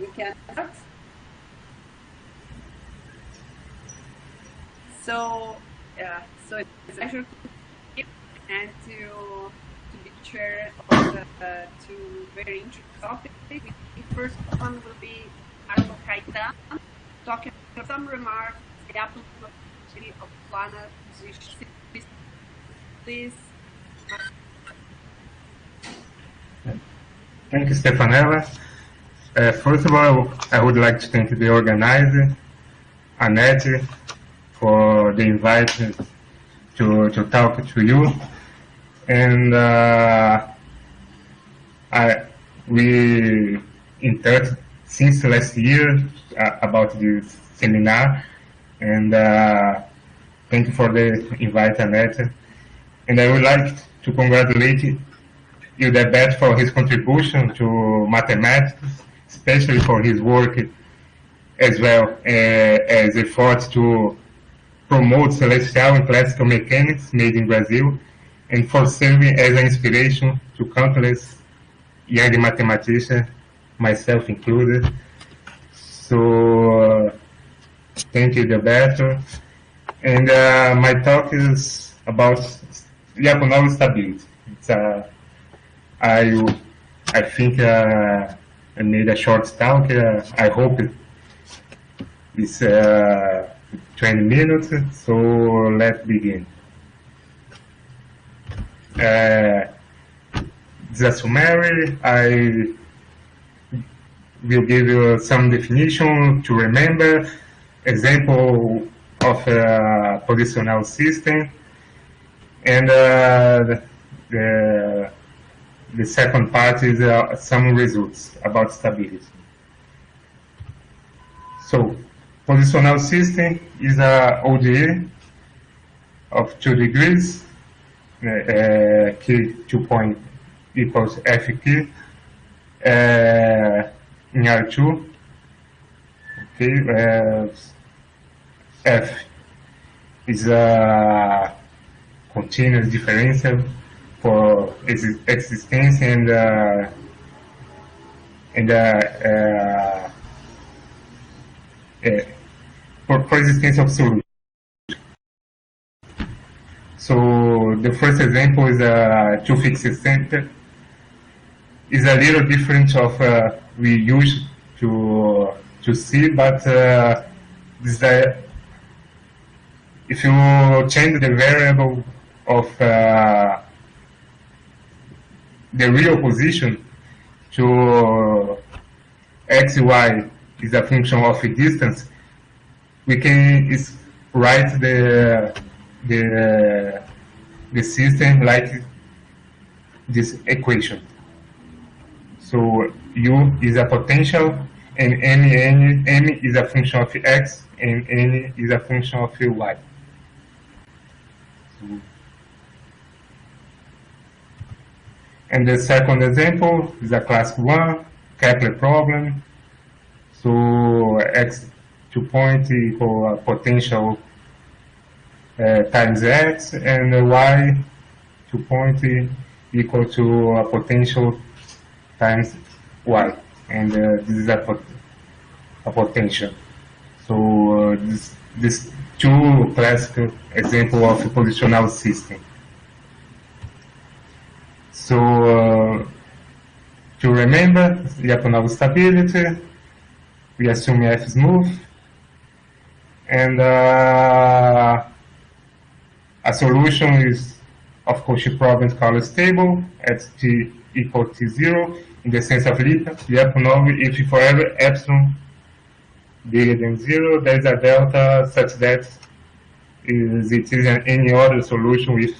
we can start. So, so it's a pleasure to be here and to be chair of the two very interesting topics. The first one will be Marco Caetan talking about some remarks the applicability of planet position. Please. Thank you, Stefanella. First of all, I would like to thank the organizer, Annette, for the invite to talk to you. And we in touch since last year about this seminar. And thank you for the invite, Annette. And I would like to congratulate Hildebert for his contribution to mathematics, especially for his work as well as efforts to promote celestial and classical mechanics made in Brazil, and for serving as an inspiration to countless young mathematicians, myself included. So thank you, Hildebert. And my talk is about Lyapunov stability. It's I think I made a short talk. I hope it's 20 minutes, so let's begin. The summary, I will give you some definition to remember, example of a positional system, and the second part is some results about stability. So, positional system is a ODE of 2 degrees, K2 point equals Fq in R2. Okay, F is a continuous differential for existence and for existence of solution. So the first example is a two fixed center. Is a little different of we used to see, but this if you change the variable of the real position to x, y is a function of a distance, we can write the system like this equation. So U is a potential, and M is a function of x, and N is a function of y. So, and the second example is a class 1 Kepler problem. So x to point equal potential times x, and y to point equal to a potential times y, and this is a potential. So this two classical example of a positional system. So to remember Lyapunov stability, we assume F smooth, and a solution is of Cauchy problem called stable at t equal to 0 in the sense of Lyapunov if for every epsilon bigger than 0 there is a delta such that it is any other solution if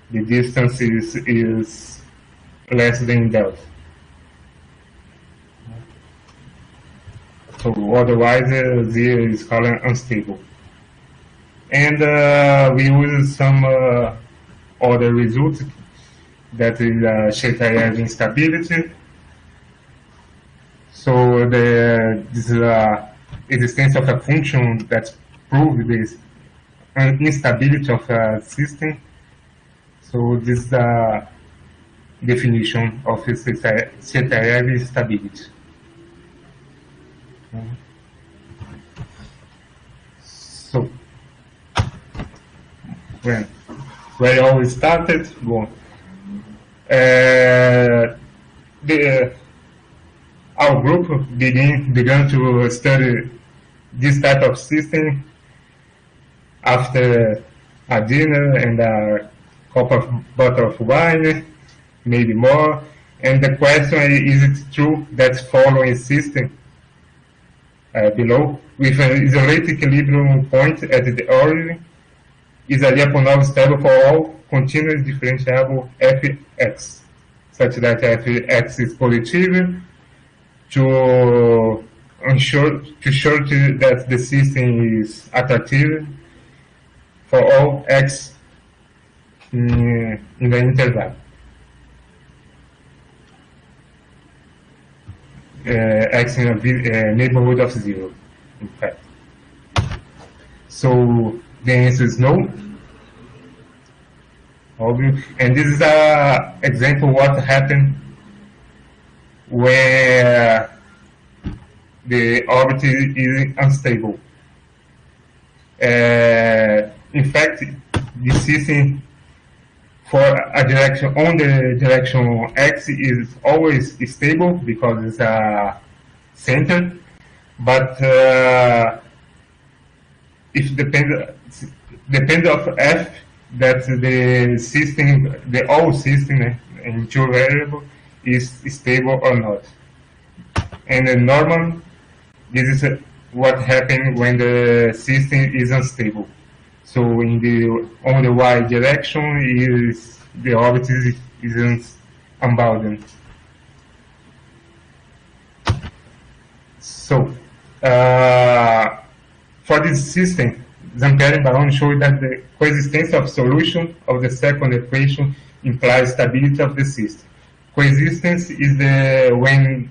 the distance is less than delta. So otherwise, 0 is called unstable. And we use some other results, that is Chetaev instability. So this existence of a function that proves this instability of a system. So this is the definition of Chetaev stability. So, where it all started, go. Our group began to study this type of system after a dinner and a cup of bottle of wine, maybe more. And the question is it true that following system below, with an isolated equilibrium point at the origin, is a Lyapunov stable for all continuous differentiable fx, such that fx is positive to ensure that the system is attractive for all x in the interval. X in a neighborhood of 0, in fact. So the answer is no. Obvious. And this is an example of what happened where the orbit is unstable. In fact, the system for a direction on the direction x is always stable because it's a center, but if depends of f that the system, the whole system in two variables is stable or not. And in normal, this is what happens when the system is unstable. So on the y direction, the orbit isn't unbounded. So for this system, Zamperla and Baroni showed that the coexistence of solution of the second equation implies stability of the system. Coexistence is when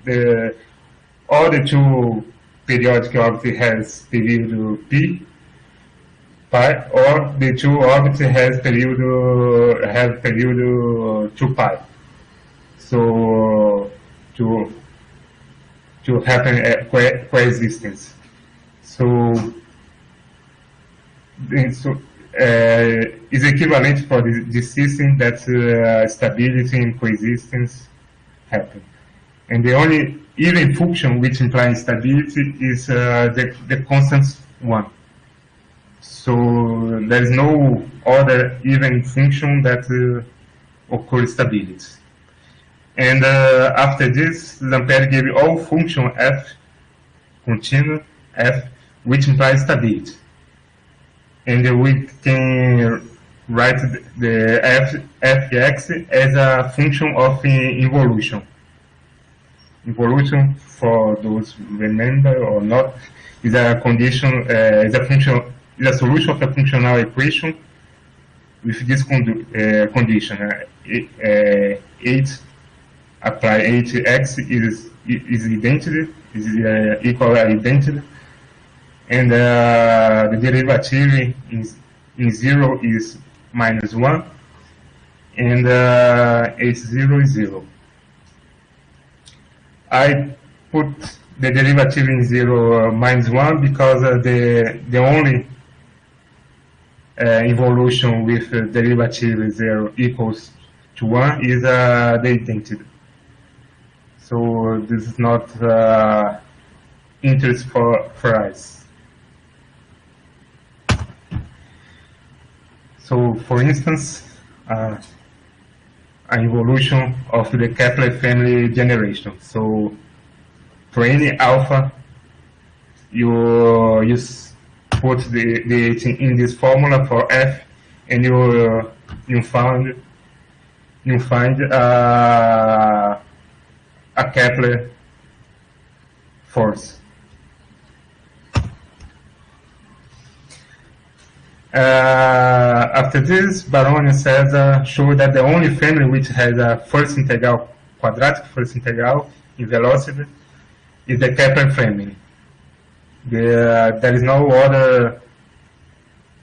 all the two periodic orbits has period p, pi, or the two orbits have period 2 pi. So to happen coexistence. So is equivalent for this system that stability and coexistence happen. And the only even function which implies stability is the constant 1. So there is no other even function that occurs stability. And after this, Zamperla gave all function f, continuous f, which implies stability. And we can write the fx as a function of involution. Involution, for those remember or not, is a condition, is a solution of a functional equation with this condition. 8 apply 8x is identity, is equal identity. And the derivative in 0 is -1, and h0 is 0. I put the derivative in 0 -1 because the only involution with derivative 0 equals to 1 is the identity. So this is not interest for us. So, for instance, an evolution of the Kepler family generation. So, for any alpha, you put the in this formula for f, and you find a Kepler force. After this, Baroni says show that the only family which has a first integral, quadratic first integral in velocity is the Kepler family. There is no other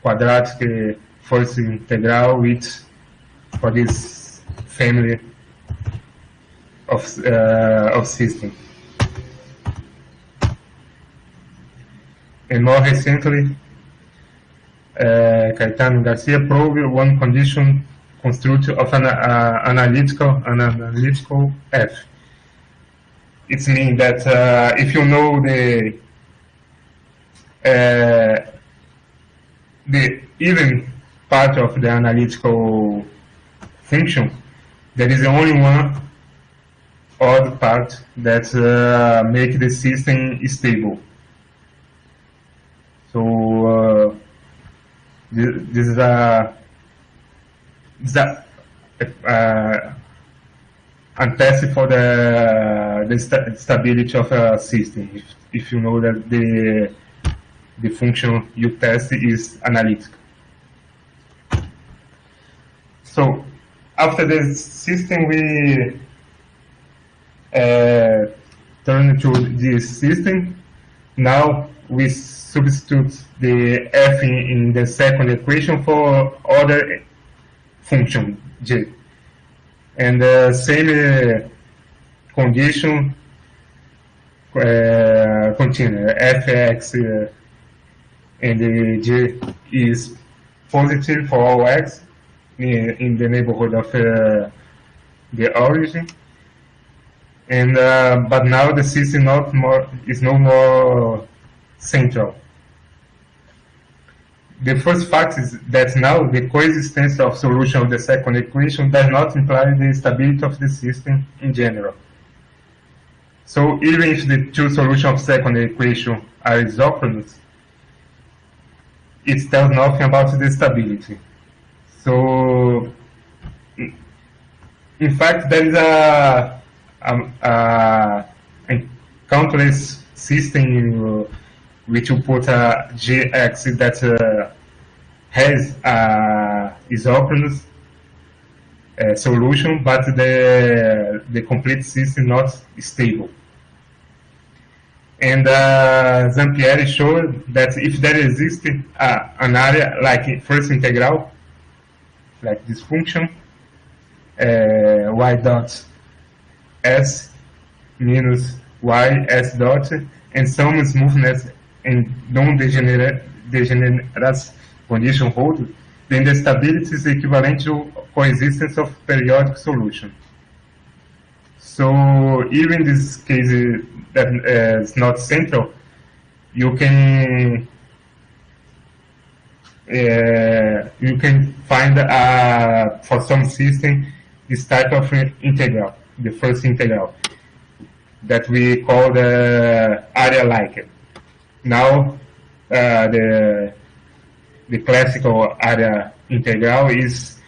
quadratic first integral which for this family of system. and more recently, Caetano Garcia proved one condition construct of an analytical F. It means that if you know the even part of the analytical function, there is only one odd part that make the system stable. So this is a test for the stability of a system. If you know that the function you test is analytical. So after the system, we turn to this system. Now we substitute the f in the second equation for other function j, and the same condition continue. Fx and the j is positive for all x in the neighborhood of the origin, and but now the system is no more central. The first fact is that now the coexistence of solution of the second equation does not imply the stability of the system in general. So even if the two solutions of second equation are isochronous, it tells nothing about the stability. So in fact, there is a countless system which you put a Gx that has isochronous solution, but the complete system not stable. And Zampieri showed that if there exists an area like first integral, like this function, y dot s minus y s dot, and some smoothness and non-degenerate condition hold, then the stability is equivalent to coexistence of periodic solution. So even this case that is not central, you can find for some system this type of integral, the first integral, that we call the area-like. Now the classical area integral is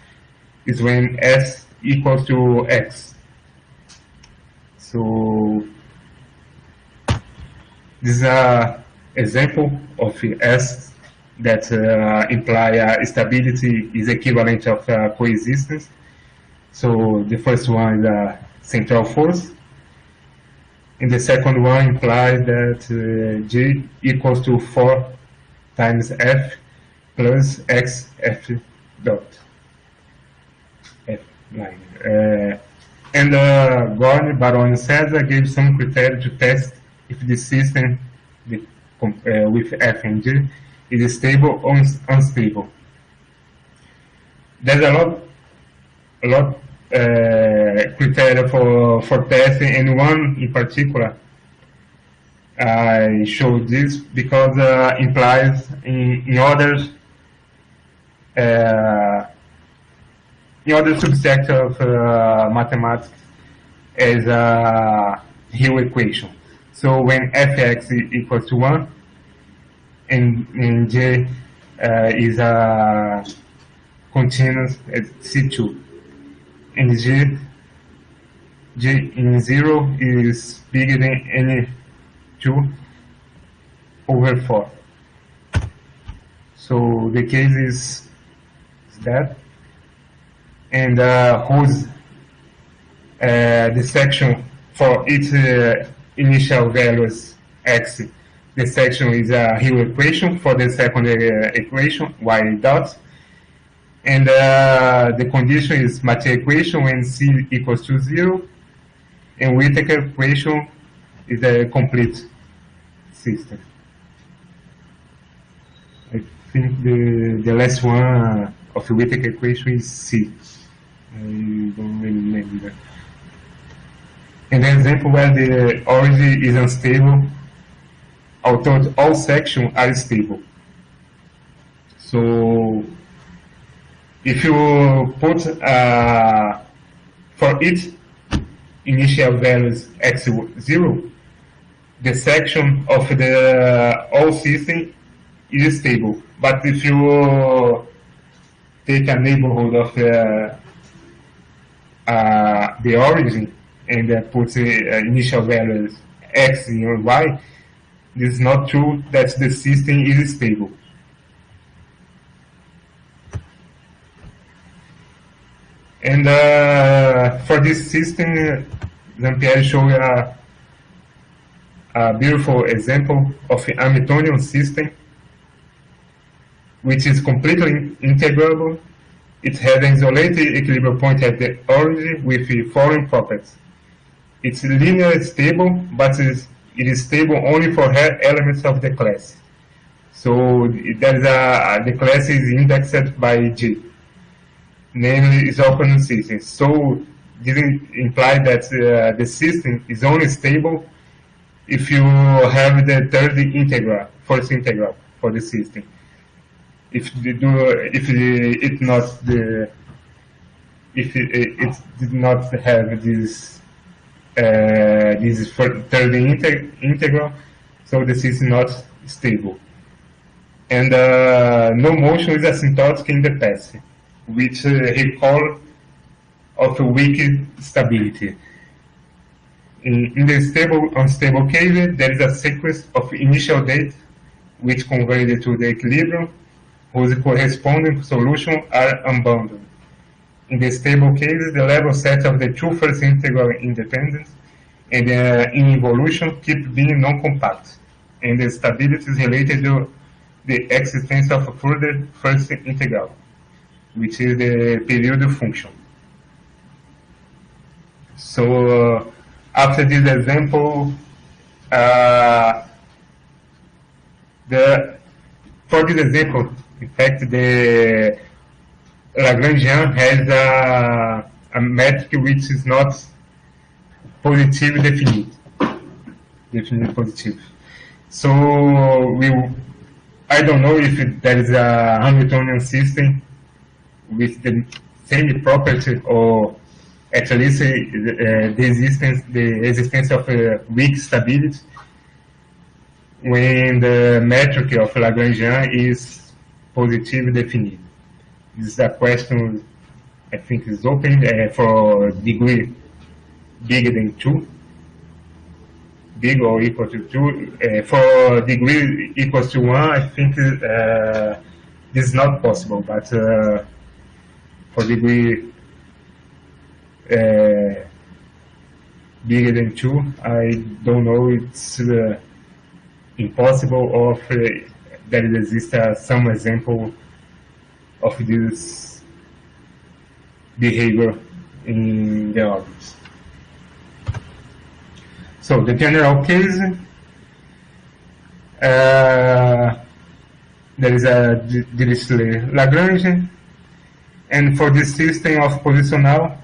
when s equals to x. So this is an example of S that imply stability is equivalent of coexistence. So the first one is a central force, and the second one implies that G equals to 4 times F plus X F dot F line. And Gorny, Baroni, Cesar gave some criteria to test if the system with F and G is stable or unstable. There's a lot criteria for testing, and one in particular I showed this because implies in other subject of mathematics as a Hill equation. So when fx equals to 1 and j is a continuous at C2, and g in 0 is bigger than any 2 over 4. So the case is that, and whose the section for each initial values x, the section is a Hill equation for the second equation y dot, and the condition is Mathieu equation when c equals to 0, and Whittaker equation is a complete system. think the last one of the Whittaker equation is C. I don't remember. An example where the origin is unstable, although all sections are stable. So if you put for each initial values x0, the section of the whole system is stable. But if you take a neighborhood of the origin and put initial values x and y, this is not true that the system is stable. And for this system, Jean-Pierre showed a beautiful example of a Hamiltonian system, which is completely integrable. It has an isolated equilibrium point at the origin with the following properties. It's linearly stable, but it is stable only for elements of the class. So there is the class is indexed by G. Namely, it's open system. So didn't imply that the system is only stable if you have the third integral, first integral for the system. If it did not have this third integral, so the system is not stable. And no motion is asymptotic in the past, which recall of a weak stability. In the stable unstable case, there is a sequence of initial data which converge to the equilibrium, whose corresponding solutions are unbounded. In the stable cases, the level set of the two first integral independence and in evolution keep being non-compact, and the stability is related to the existence of a further first integral, which is the period function. So after this example, for this example, in fact, the Lagrangian has a metric which is not positive definite positive. So I don't know if there is a Hamiltonian system with the same property, or at least the existence of a weak stability when the metric of Lagrangian is positive definite. This is a question I think is open for degree bigger than 2, big or equal to 2. For degree equals to 1, I think this is not possible, but for degree bigger than 2, I don't know, it's impossible, or there exists some example of this behavior in the orbits. So the general case, there is a Dirichlet-Lagrange, and for this system of positional,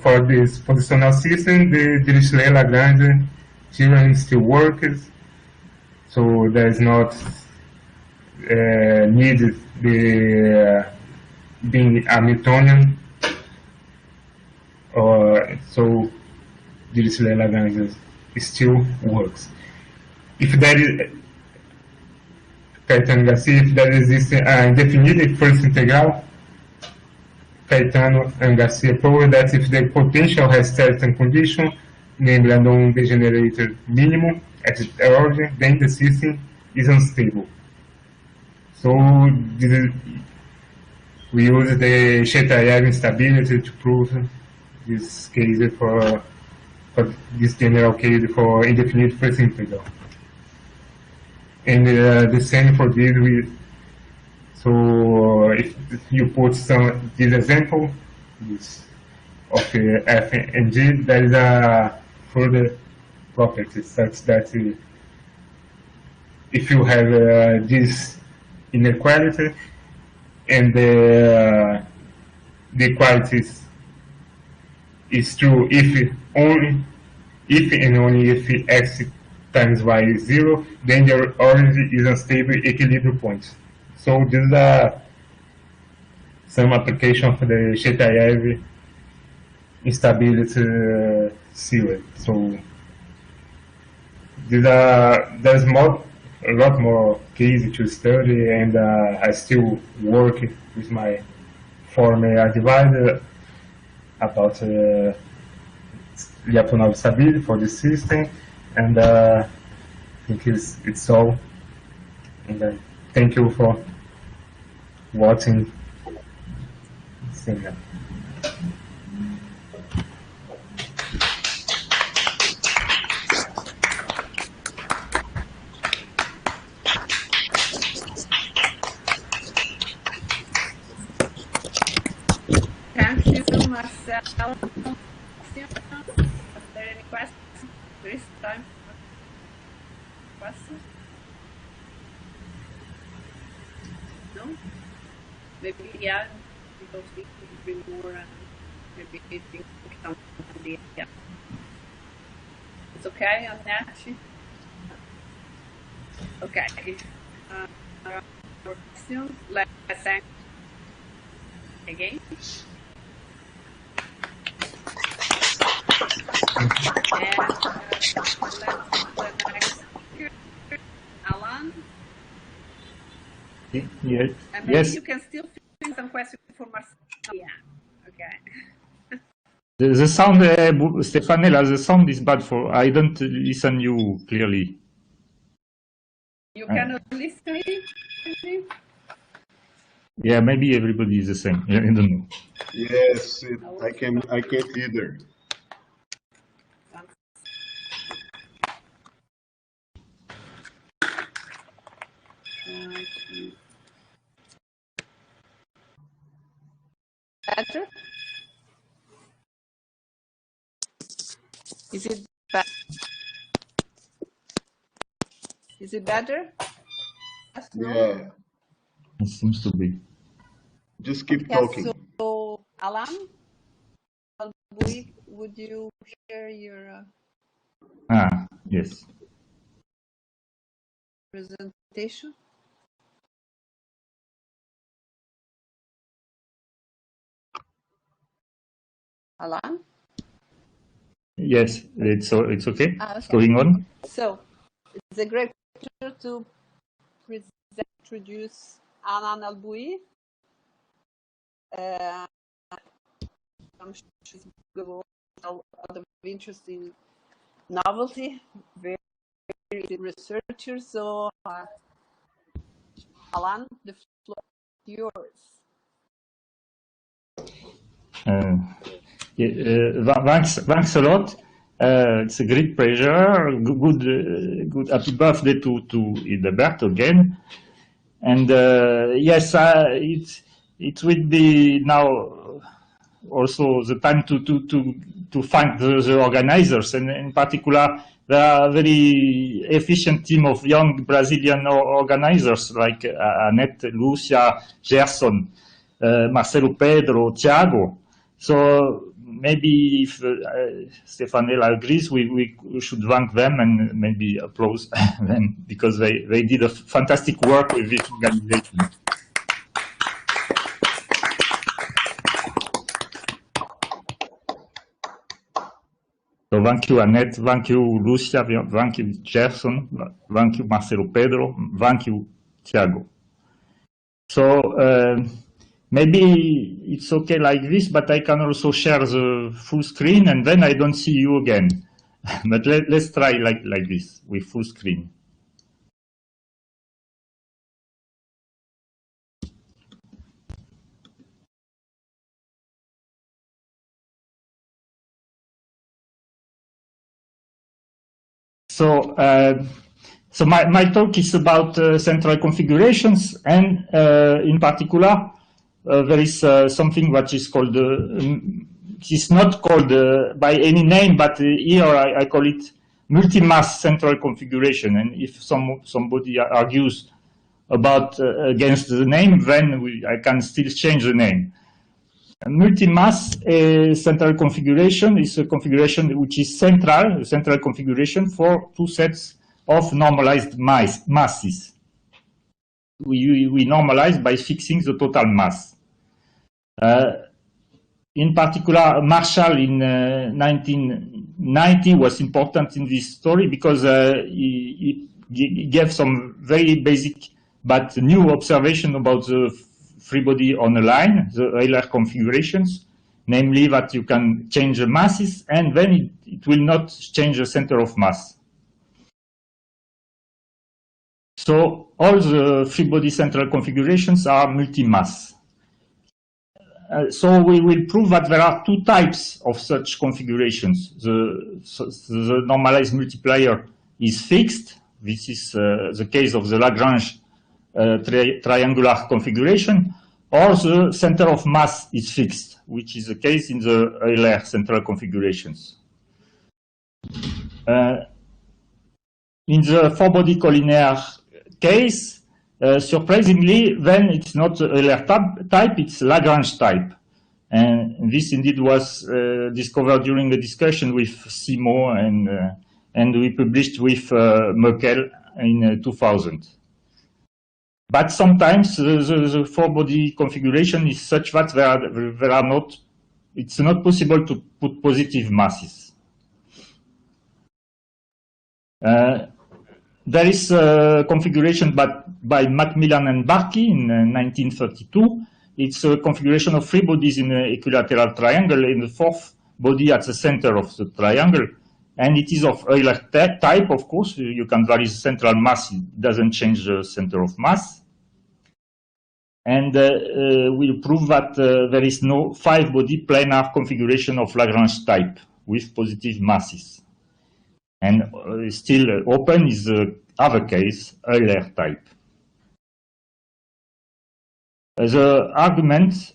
for this positional system, the Dirichlet-Lagrange theorem still works, so there is not needed the being Hamiltonian, or so Dirichlet-Lagrange still works. If there is Caetano Garcia, if there exists an indefinite first integral, Caetano and Garcia prove that if the potential has certain condition, namely a non-degenerated minimum at the origin, then the system is unstable. So we use the Chetaev instability to prove this case for this general case for indefinite first integral. And the same for this, so if you put this example of f and g, there is a further property such that if you have this inequality, and the equality is true if and only if x times y is 0, then the origin is unstable equilibrium point. So these are some application of the Chetaev instability theory. So there's a lot more cases to study, and I still work with my former advisor about Lyapunov stability for the system, and I think it's all. And thank you for watching. Thank you, Marcelo. Are there any questions? There is time for questions? No? Maybe, yeah, because we could be more, maybe think something, yeah. It's okay on that? Okay. Questions? Let's thank again. And let's the next speaker, Alan. Yes. And maybe Yes. you can still find some questions for Marcelo. Yeah. Okay. The sound, Stefanella, the sound is bad for. I don't listen you clearly. You cannot listen. Yeah, maybe everybody is the same. I don't know. Yes, I can't either. Better? Is it better? Is it better? Yes, no? Yeah, It seems to be. just keep Yes, talking. so Alan, would you share your Yes. presentation? Alan? Yes, it's okay. Okay. It's going on. So, it's a great pleasure to introduce Alan Alboui. She's a lot of interesting novelty, very researcher. So, Alan, the floor is yours. Thanks a lot. It's a great pleasure. Good happy birthday to Hildebert again. And yes, it will be now also the time to thank the organizers, and in particular, there are a very efficient team of young Brazilian organizers like Annette, Lucia, Gerson, Marcelo, Pedro, Thiago. So maybe if Stefanella agrees, we should thank them and maybe applause them, because they did a fantastic work with this organization. So thank you, Annette, thank you, Lucia, thank you, Gerson, thank you, Marcelo, Pedro, thank you, Thiago. So maybe it's okay like this, but I can also share the full screen, and then I don't see you again. But let's try like this, with full screen. So, so my talk is about central configurations, and in particular, there is something that is called, it's not called by any name, but here I call it multi-mass central configuration. And if somebody argues about against the name, then I can still change the name. Multi-mass central configuration is a configuration which is central configuration for two sets of normalized masses. We normalize by fixing the total mass. In particular, Marshall in 1990 was important in this story because he gave some very basic but new observation about the free body on a line, the Euler configurations, namely that you can change the masses and then it will not change the center of mass. So all the free body central configurations are multi-mass. So we will prove that there are two types of such configurations. The normalized multiplier is fixed. This is the case of the Lagrange triangular configuration, or the center of mass is fixed, which is the case in the Euler central configurations. In the four-body collinear case, surprisingly, then it's not Euler type, it's Lagrange type. And this indeed was discovered during a discussion with Simo, and we published with Merkel in 2000. But sometimes the four-body configuration is such that it's not possible to put positive masses. There is a configuration by Macmillan and Barkey in 1932. It's a configuration of three bodies in an equilateral triangle in the fourth body at the center of the triangle. And it is of Euler type, of course. You can vary the central mass. It doesn't change the center of mass. And we'll prove that there is no five-body planar configuration of Lagrange type with positive masses. And still open is the other case, Euler type. The argument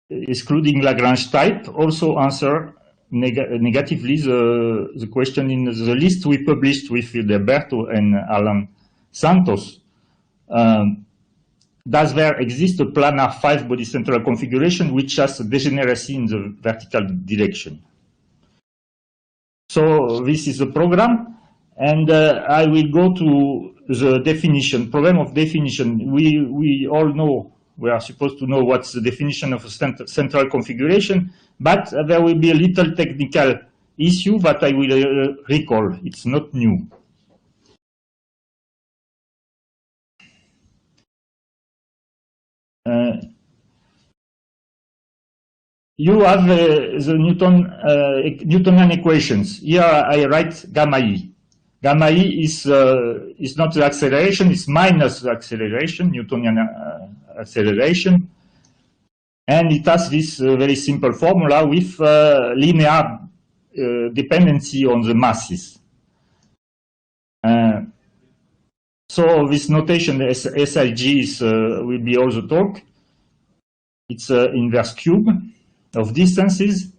excluding Lagrange type also answer negatively the question in the list we published with Hidalberto and Alan Santos. Does there exist a planar five-body central configuration which has a degeneracy in the vertical direction? So this is the program, and I will go to the definition, problem of definition. We all know, we are supposed to know what's the definition of a central configuration, but there will be a little technical issue that I will recall. It's not new. You have the Newtonian equations. Here I write gamma E. Gamma E is not the acceleration, it's minus the acceleration, Newtonian acceleration. And it has this very simple formula with linear dependency on the masses. So this notation, SIG, will be all the talk. It's an inverse cube of distances.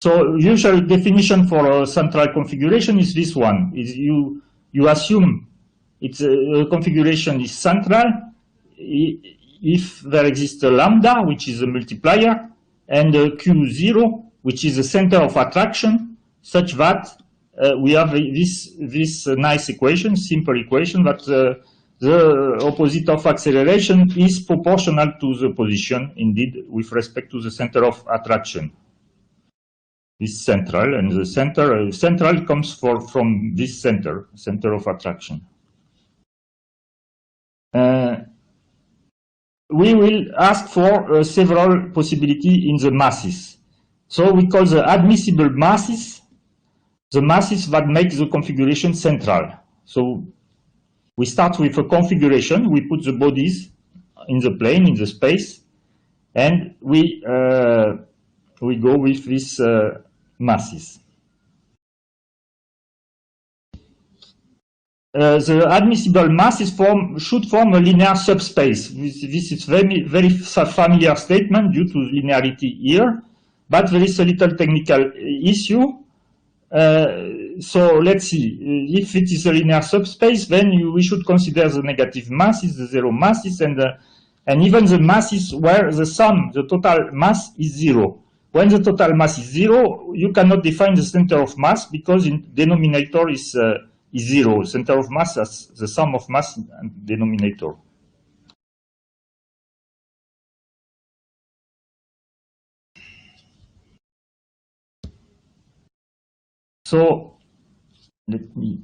So usual definition for a central configuration is this one. Is you assume it's a configuration is central if there exists a lambda, which is a multiplier, and a Q0, which is the center of attraction, such that we have this nice equation, simple equation, that the opposite of acceleration is proportional to the position, indeed, with respect to the center of attraction. Is central, and the central comes from this center of attraction. We will ask for several possibilities in the masses. So we call the admissible masses the masses that make the configuration central. So we start with a configuration, we put the bodies in the plane, in the space, and we go with these masses. The admissible masses should form a linear subspace. This is very familiar statement due to linearity here, but there is a little technical issue. so let's see. If it is a linear subspace, then we should consider the negative masses, the zero masses, and even the masses where the sum, the total mass is zero. When the total mass is zero, you cannot define the center of mass because in denominator is zero. Center of mass as the sum of mass and denominator. So let me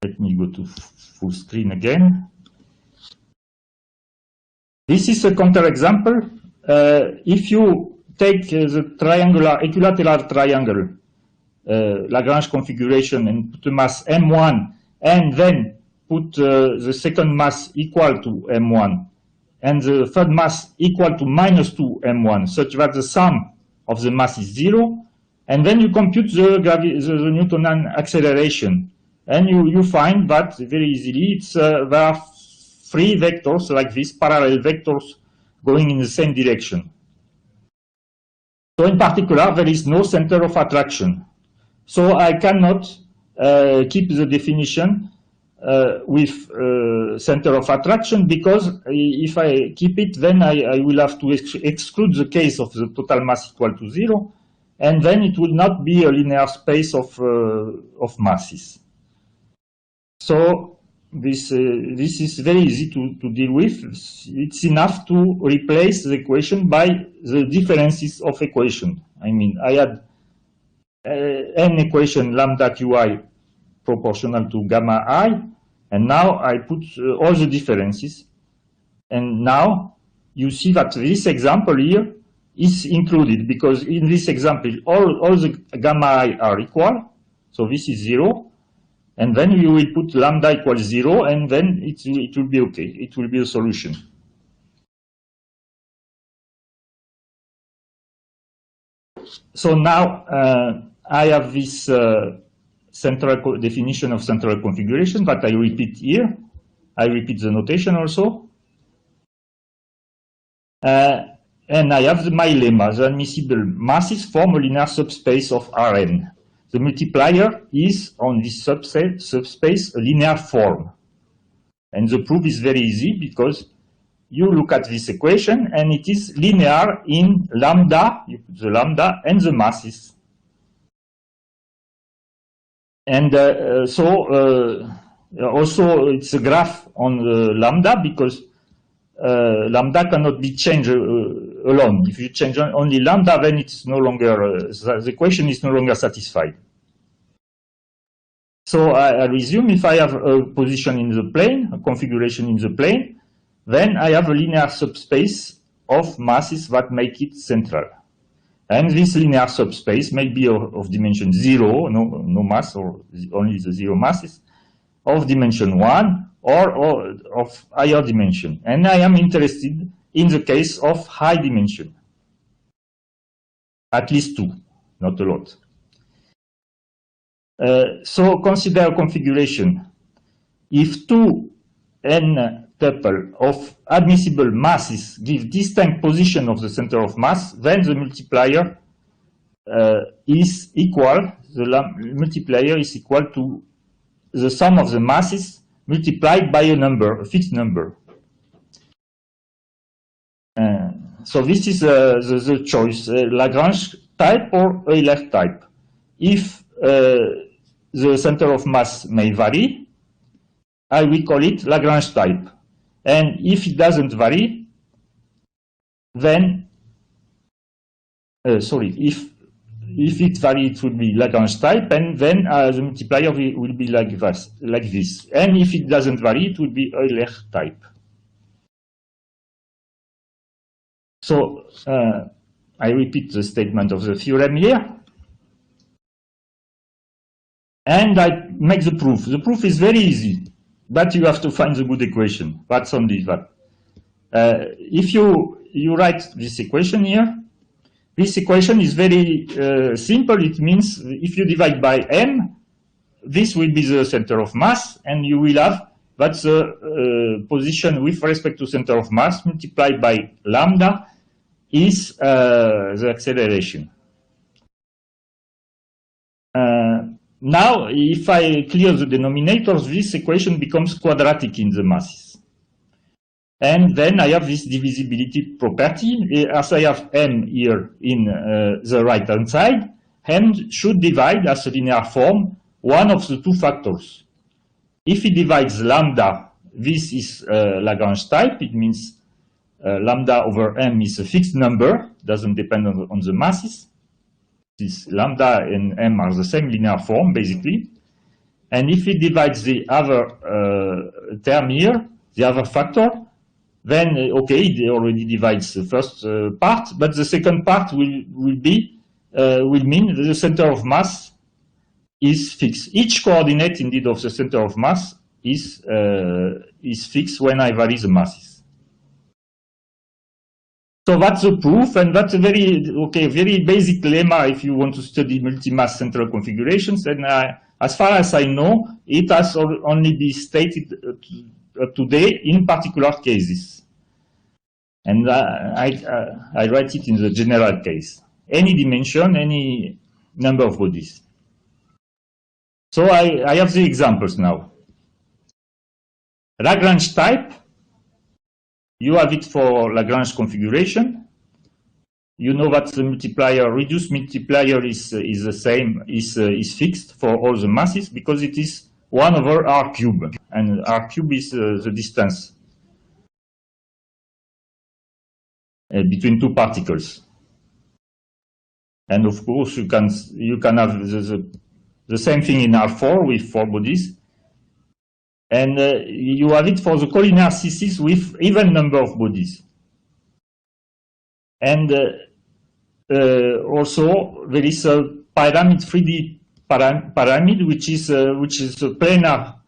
go to full screen again. This is a counterexample. If you take the triangular equilateral triangle Lagrange configuration and put the mass m1 and then put the second mass equal to m1 and the third mass equal to -2 m1 such that the sum of the mass is 0, and then you compute the Newtonian acceleration, and you find that very easily there are three vectors like this, parallel vectors going in the same direction. So in particular, there is no center of attraction. So I cannot keep the definition with center of attraction, because if I keep it, then I will have to exclude the case of the total mass equal to 0, and then it will not be a linear space of masses. So this is very easy to deal with. It's enough to replace the equation by the differences of equation. I mean, I had n equation lambda qi proportional to gamma I, and now I put all the differences. And now you see that this example here is included, because in this example all the gamma I are equal, so this is 0, and then you will put lambda equals 0, and then it will be okay, it will be a solution. So now I have this central definition of central configuration, but I repeat here. I repeat the notation also. And I have my lemma. The admissible masses form a linear subspace of Rn. The multiplier is on this subspace a linear form. And the proof is very easy, because you look at this equation and it is linear in lambda, you put the lambda and the masses. And also it's a graph on the lambda, because lambda cannot be changed alone. If you change only lambda, then it's no longer, the equation is no longer satisfied. So I resume. If I have a position in the plane, a configuration in the plane, then I have a linear subspace of masses that make it central. And this linear subspace may be of dimension 0, no mass, or only the 0 masses, of dimension 1, or of higher dimension. And I am interested in the case of high dimension. At least 2, not a lot. So consider a configuration. If 2 n tuple of admissible masses give distinct position of the center of mass, then the multiplier is equal, the multiplier is equal to the sum of the masses multiplied by a number, a fixed number. So this is the choice, Lagrange type or Euler type. If the center of mass may vary, I will call it Lagrange type. And if it doesn't vary, then, if it varies, it will be Lagrange type, and then the multiplier will be like this. And if it doesn't vary, it will be Euler type. So I repeat the statement of the theorem here. And I make the proof. The proof is very easy, but you have to find the good equation. That's only that. If you write this equation here, this equation is very simple. It means if you divide by m, this will be the center of mass, and you will have that's the position with respect to center of mass multiplied by lambda is the acceleration. now, if I clear the denominators, this equation becomes quadratic in the masses. And then I have this divisibility property. As I have m here in the right-hand side, m should divide as a linear form one of the two factors. If it divides lambda, this is Lagrange type. It means lambda over m is a fixed number, doesn't depend on the masses. This lambda and m are the same linear form, basically. And if it divides the other term here, the other factor, then, okay, it already divides the first part, but the second part will mean that the center of mass is fixed. Each coordinate, indeed, of the center of mass is fixed when I vary the masses. So that's the proof, and that's a very basic lemma if you want to study multi-mass central configurations. And as far as I know, it has only been stated today in particular cases. And I write it in the general case. Any dimension, any number of bodies. So I have the examples now. Lagrange type. You have it for Lagrange configuration. You know that the multiplier, reduced multiplier is the same, is fixed for all the masses because it is 1 over r cube, and r cube is the distance between two particles. And of course, you can have the same thing in R4 with 4 bodies. And you have it for the collinear CCs with even number of bodies. And also there is a pyramid, 3D pyramid, which is a planar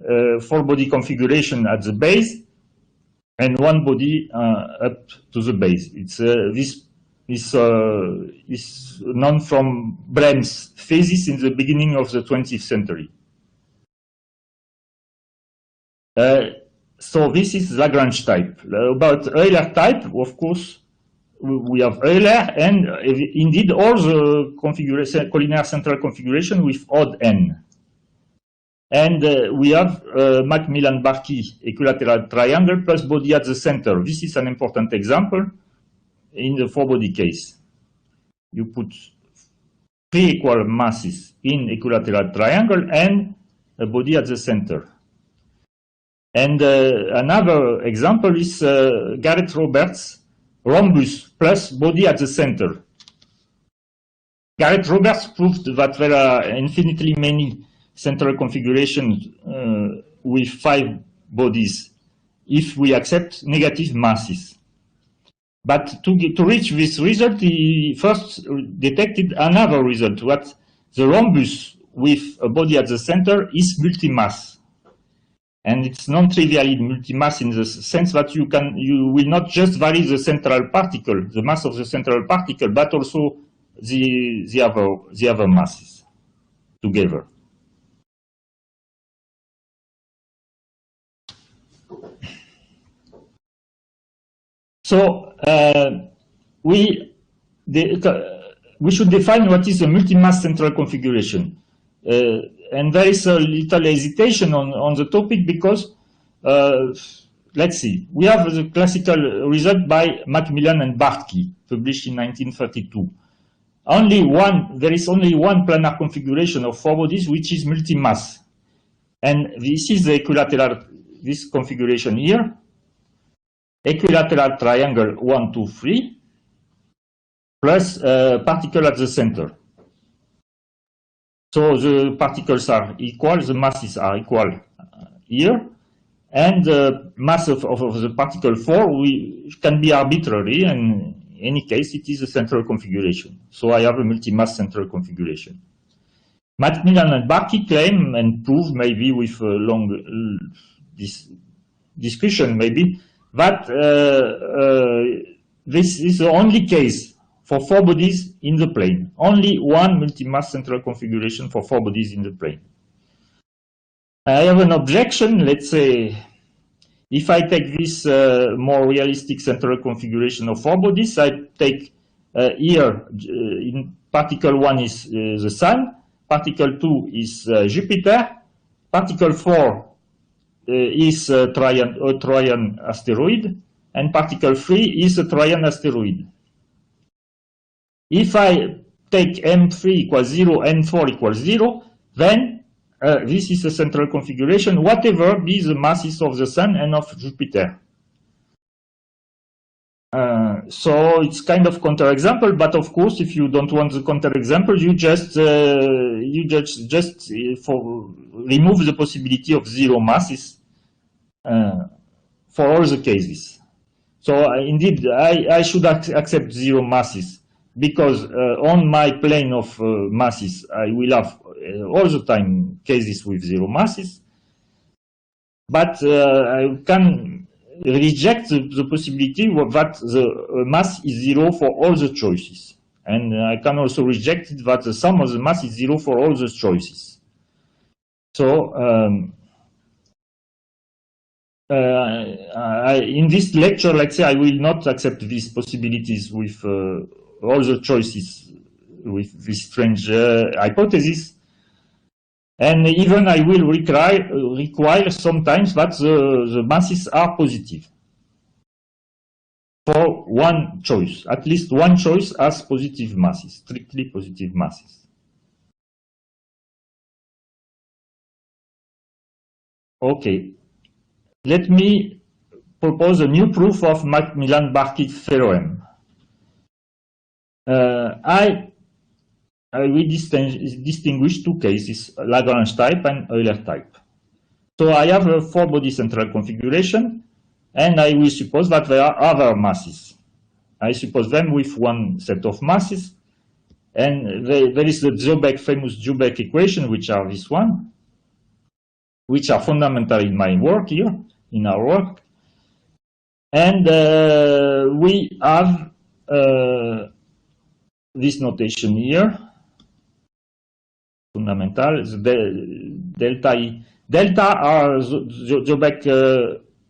4-body configuration at the base and 1 body up to the base. It's this is known from Brem's thesis in the beginning of the 20th century. So this is Lagrange type. About Euler type, of course, we have Euler and indeed all the collinear central configuration with odd n. And we have Macmillan-Barkey equilateral triangle plus body at the center. This is an important example in the 4-body case. You put 3 equal masses in equilateral triangle and a body at the center. And another example is Garrett-Roberts rhombus plus body at the center. Garrett-Roberts proved that there are infinitely many central configurations with 5 bodies if we accept negative masses. But to reach this result, he first detected another result, that the rhombus with a body at the center is multi-mass. And it's non-trivially multi-mass in the sense that you will not just vary the central particle, the mass of the central particle, but also the other masses together. So we should define what is a multi-mass central configuration. And there is a little hesitation on the topic because, let's see, we have the classical result by Macmillan and Barkey, published in 1932. There is only one planar configuration of 4 bodies, which is multi-mass. And this is the equilateral, this configuration here. Equilateral triangle 1, 2, 3, plus particle at the center. So the particles are equal, the masses are equal here, and the mass of the particle 4 can be arbitrary, and in any case it is a central configuration. So I have a multi-mass central configuration. Macmillan and Barkey claim and prove, maybe with a long discussion maybe, that this is the only case for 4 bodies in the plane. Only one multi-mass central configuration for 4 bodies in the plane. I have an objection. Let's say if I take this more realistic central configuration of 4 bodies, I take here in particle 1 is the sun, particle 2 is Jupiter, particle 4 is a Trojan asteroid, and particle 3 is a Trojan asteroid. If I take M3 equals 0, M4 equals 0, then this is a central configuration, whatever be the masses of the Sun and of Jupiter. So it's kind of counterexample, but of course, if you don't want the counterexample, you just remove the possibility of 0 masses for all the cases. So indeed, I should accept 0 masses, because on my plane of masses, I will have all the time cases with 0 masses. But I can reject the possibility that the mass is 0 for all the choices. And I can also reject it that the sum of the mass is 0 for all the choices. So in this lecture, let's say, I will not accept these possibilities with all the choices with this strange hypothesis. And even I will require sometimes that the masses are positive for one choice. At least one choice has positive masses, strictly positive masses. Okay, let me propose a new proof of Macmillan-Barkit theorem. I will distinguish two cases, Lagrange type and Euler type. So I have a 4-body central configuration, and I will suppose that there are other masses. I suppose them with one set of masses, and there is the famous Joubek equation, which are this one, which are fundamental in my work here, in our work. And we have this notation here. Fundamental, delta E. Delta are Joubek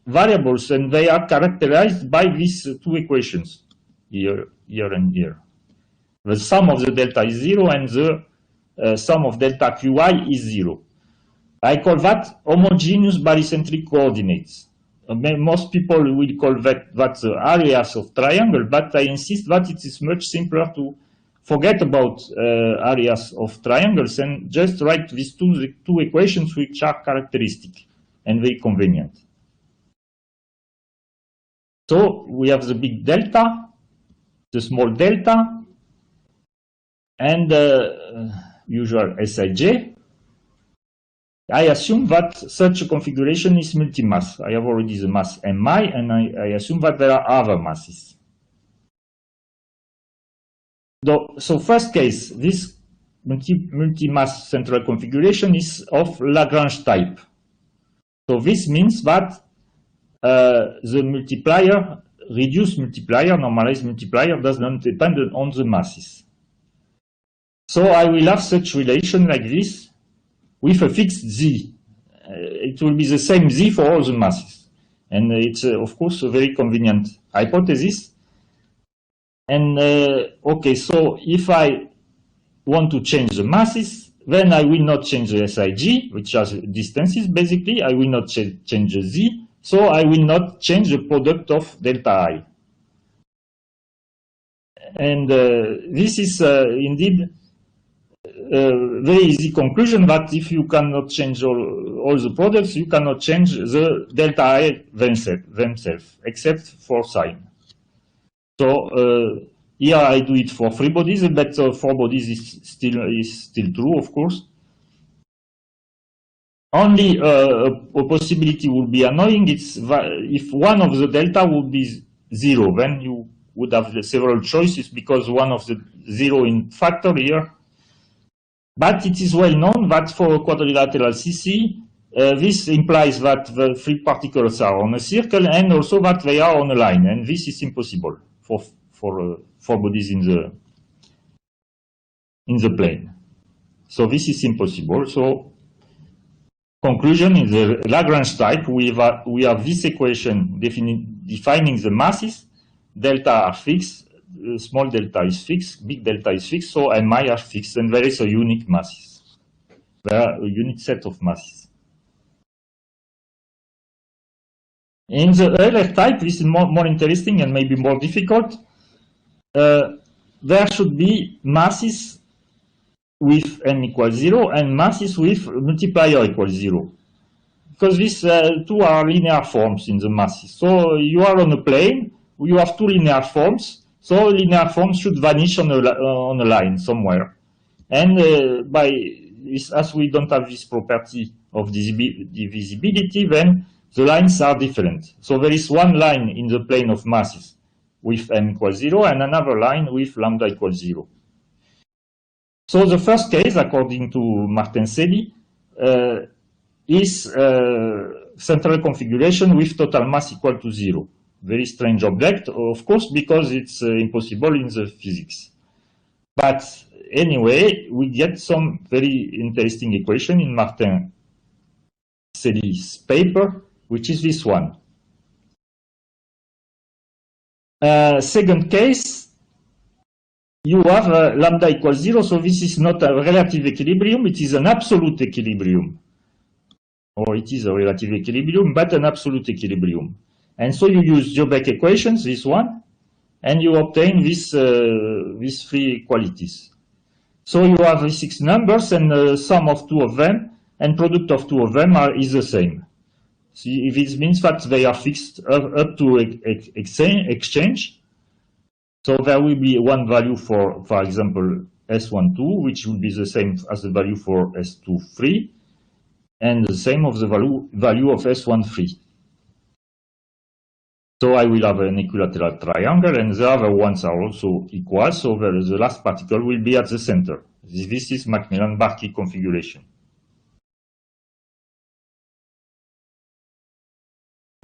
variables, and they are characterized by these two equations, here and here. The sum of the delta is 0, and the sum of delta Qi is 0. I call that homogeneous barycentric coordinates. Most people will call that the areas of triangle, but I insist that it is much simpler to forget about areas of triangles and just write these two equations, which are characteristic and very convenient. So we have the big delta, the small delta, and usual Sij. I assume that such a configuration is multimass. I have already the mass Mi, and I assume that there are other masses. So first case, this multi-mass central configuration is of Lagrange type. So this means that the multiplier, reduced multiplier, normalized multiplier, does not depend on the masses. So I will have such relation like this with a fixed z. It will be the same z for all the masses. And it's, of course, a very convenient hypothesis. And okay, so if I want to change the masses, then I will not change the Sij, which are distances basically. I will not change the z, so I will not change the product of delta I. And this is indeed a very easy conclusion that if you cannot change all the products, you cannot change the delta I themselves, except for sign. So here I do it for 3 bodies, but 4 bodies is still true, of course. Only a possibility would be annoying. It's if one of the delta would be 0, then you would have several choices because one of the 0 in factor here. But it is well known that for a quadrilateral CC, this implies that the 3 particles are on a circle and also that they are on a line, and this is impossible for 4 bodies in the plane. So this is impossible. So conclusion, in the Lagrange type, we have this equation defining the masses. Delta are fixed, small delta is fixed, big delta is fixed, so Mi are fixed, and there is a unique masses. There are a unit set of masses. In the Euler type, this is more interesting and maybe more difficult. There should be masses with m equals 0 and masses with multiplier equals 0. Because these two are linear forms in the masses. So you are on a plane, you have two linear forms, so linear forms should vanish on a line somewhere. And by this, as we don't have this property of divisibility, then the lines are different. So there is one line in the plane of masses with m equals 0 and another line with lambda equals 0. So the first case, according to Martin-Celi, is central configuration with total mass equal to 0. Very strange object, of course, because it's impossible in the physics. But anyway, we get some very interesting equation in Martin-Celi's paper, which is this one. Second case, you have lambda equals 0, so this is not a relative equilibrium, it is an absolute equilibrium. Or it is a relative equilibrium, but an absolute equilibrium. And so you use Joubek equations, this one, and you obtain these three qualities. So you have 6 numbers, and the sum of 2 of them, and product of 2 of them is the same. See, this means that they are fixed up to exchange. So there will be one value for example, S12, which will be the same as the value for S23, and the same of the value of S13. So I will have an equilateral triangle, and the other ones are also equal, so the last particle will be at the center. This is Macmillan-Barkey configuration.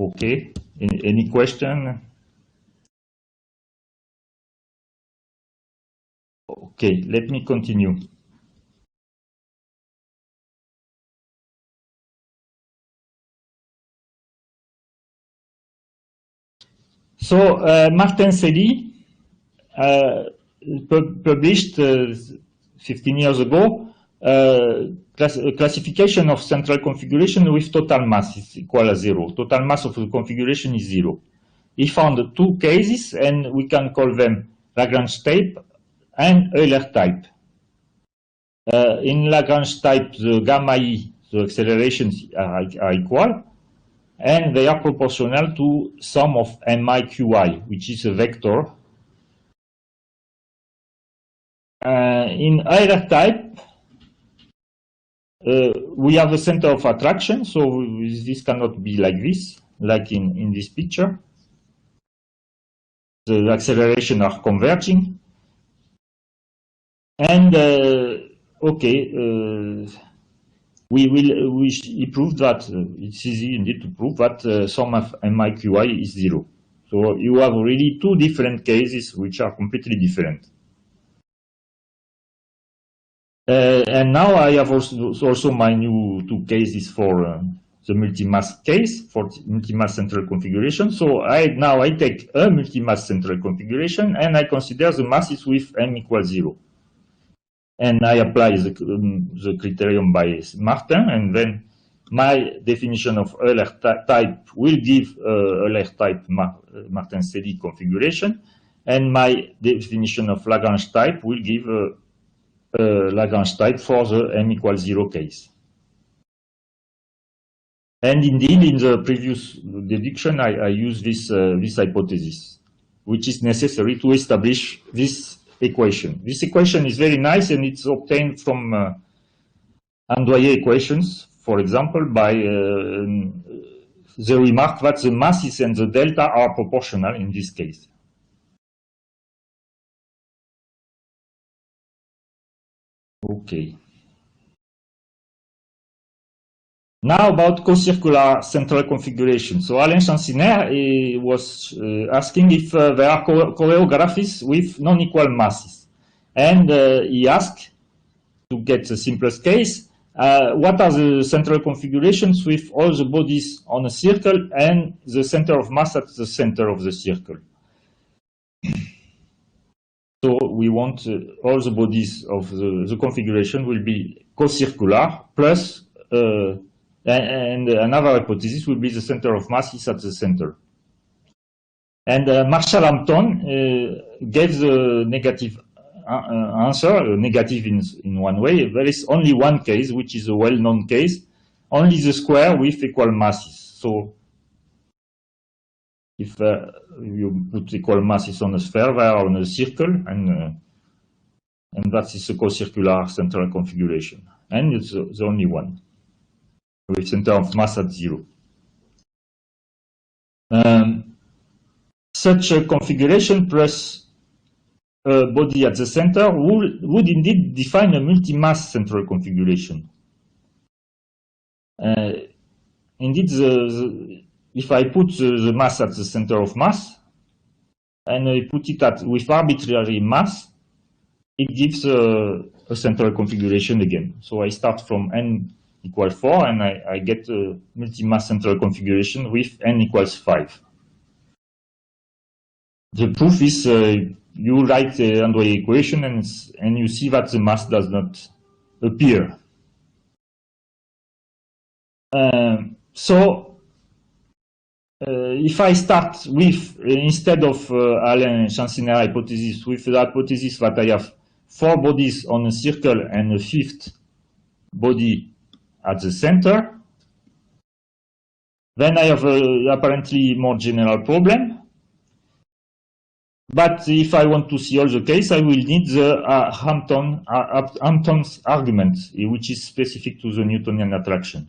Okay, any question? Okay, let me continue. So Martin-Celi published 15 years ago classification of central configuration with total mass is equal to 0. Total mass of the configuration is 0. He found 2 cases, and we can call them Lagrange type and Euler type. In Lagrange type, the gamma e, the accelerations are equal, and they are proportional to sum of mi qi, which is a vector. In Euler type, we have a center of attraction, so this cannot be like this, like in this picture. The acceleration are converging. And he proved that it's easy indeed to prove that sum of mi qi is 0. So you have really 2 different cases which are completely different. And now I have also my new 2 cases for the multimass case, for multimass central configuration. So now I take a multimass central configuration, and I consider the masses with m equals 0. And I apply the criterion by Martin, and then my definition of Euler type will give Euler type Martin-Celi configuration, and my definition of Lagrange type will give Lagrange type for the m equals 0 case. And indeed, in the previous deduction, I use this hypothesis, which is necessary to establish this equation. This equation is very nice, and it's obtained from Andoyer equations, for example, by the remark that the masses and the delta are proportional in this case. Okay. Now about co-circular central configuration. So Alain Chanciner was asking if there are choreographies with non-equal masses. And he asked, to get the simplest case, what are the central configurations with all the bodies on a circle and the center of mass at the center of the circle? So we want all the bodies of the configuration will be co-circular plus, and another hypothesis will be the center of mass is at the center. And Marshall-Hampton gave the negative answer, negative in one way. There is only one case, which is a well-known case, only the square with equal masses. So if you put equal masses on a sphere, they are on a circle, and that is a co-circular central configuration. And it's the only one, with center of mass at 0. Such a configuration plus a body at the center would indeed define a multi-mass central configuration. Indeed, if I put the mass at the center of mass, and I put it with arbitrary mass, it gives a central configuration again. So I start from n equals 4, and I get a multi-mass central configuration with n equals 5. The proof is you write the Andreev equation, and you see that the mass does not appear. If I start with, instead of Alain Chanciner hypothesis, with the hypothesis that I have 4 bodies on a circle and a 5th body at the center, then I have apparently more general problem. But if I want to see all the case, I will need the Hampton's argument, which is specific to the Newtonian attraction.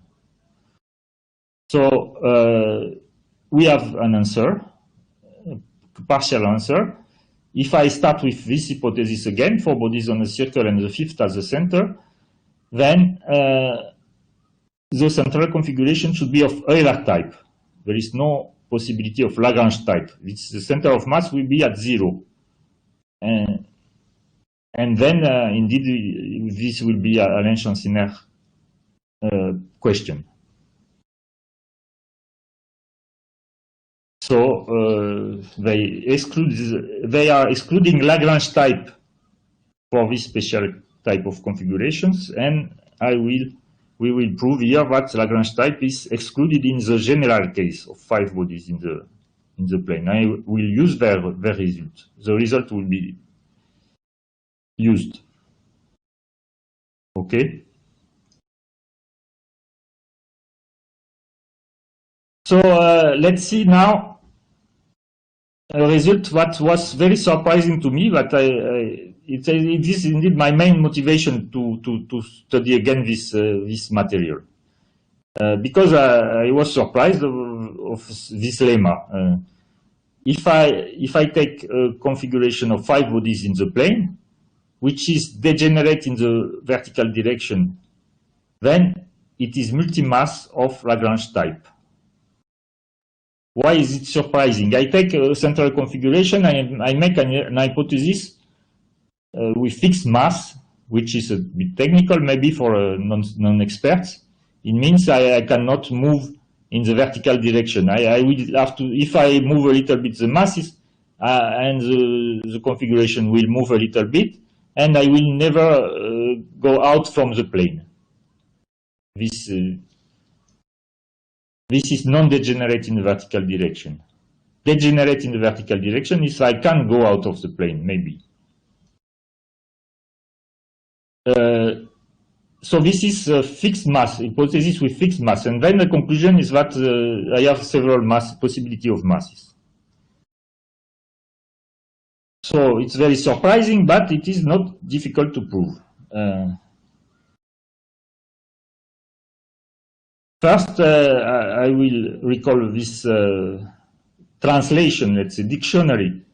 So we have an answer, a partial answer. If I start with this hypothesis again, 4 bodies on a circle and the 5th at the center, then the central configuration should be of Euler type. There is no possibility of Lagrange type. The center of mass will be at 0. And then, indeed, this will be Alain Chanciner question. So they are excluding Lagrange type for this special type of configurations, and we will prove here that Lagrange type is excluded in the general case of 5 bodies in the plane. I will use their result. The result will be used. Okay. So let's see now a result that was very surprising to me. That it is indeed my main motivation to study again this material, because I was surprised of this lemma. If I take a configuration of 5 bodies in the plane, which is degenerate in the vertical direction, then it is multi-mass of Lagrange type. Why is it surprising? I take a central configuration, I make an hypothesis with fixed mass, which is a bit technical maybe for non-experts. It means I cannot move in the vertical direction. I will have to, if I move a little bit the masses, and the configuration will move a little bit, and I will never go out from the plane. This is non-degenerate in the vertical direction. Degenerate in the vertical direction is I can go out of the plane, maybe. So this is a fixed mass, hypothesis with fixed mass. And then the conclusion is that I have several possibility of masses. So it's very surprising, but it is not difficult to prove. First, I will recall this translation, let's say, dictionary.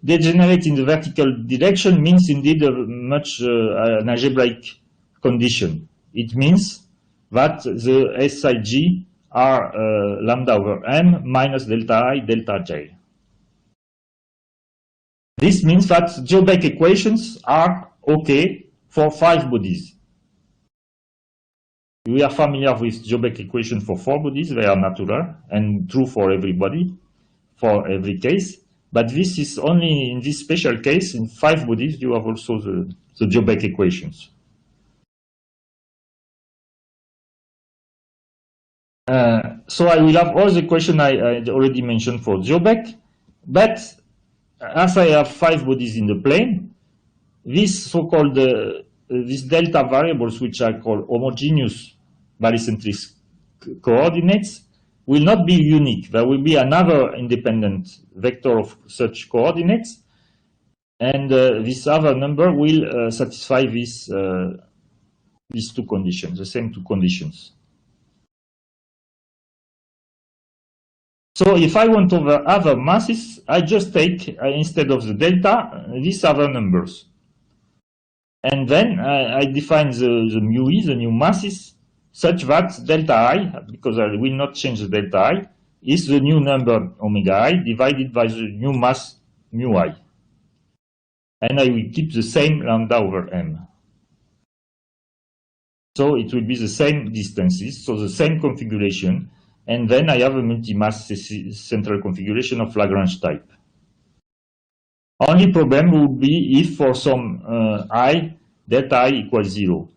Degenerate in the vertical direction means indeed an algebraic condition. It means that the SIG are lambda over m minus delta I delta j. This means that Joubek equations are okay for 5 bodies. We are familiar with Joubek equation for 4 bodies. They are natural and true for everybody, for every case. But this is only in this special case, in 5 bodies, you have also the Joubek equations. So I will have all the question I already mentioned for Joubek, but as I have 5 bodies in the plane, these so-called these delta variables, which are called homogeneous barycentric coordinates, will not be unique. There will be another independent vector of such coordinates, and this other number will satisfy these 2 conditions, the same 2 conditions. So if I want over other masses, I just take, instead of the delta, these other numbers. And then I define the mu e, the new masses, such that delta I, because I will not change the delta I, is the new number omega I divided by the new mass mu I. And I will keep the same lambda over m. So it will be the same distances, so the same configuration, and then I have a multi-mass central configuration of Lagrange type. Only problem would be if for some I, delta I equals 0.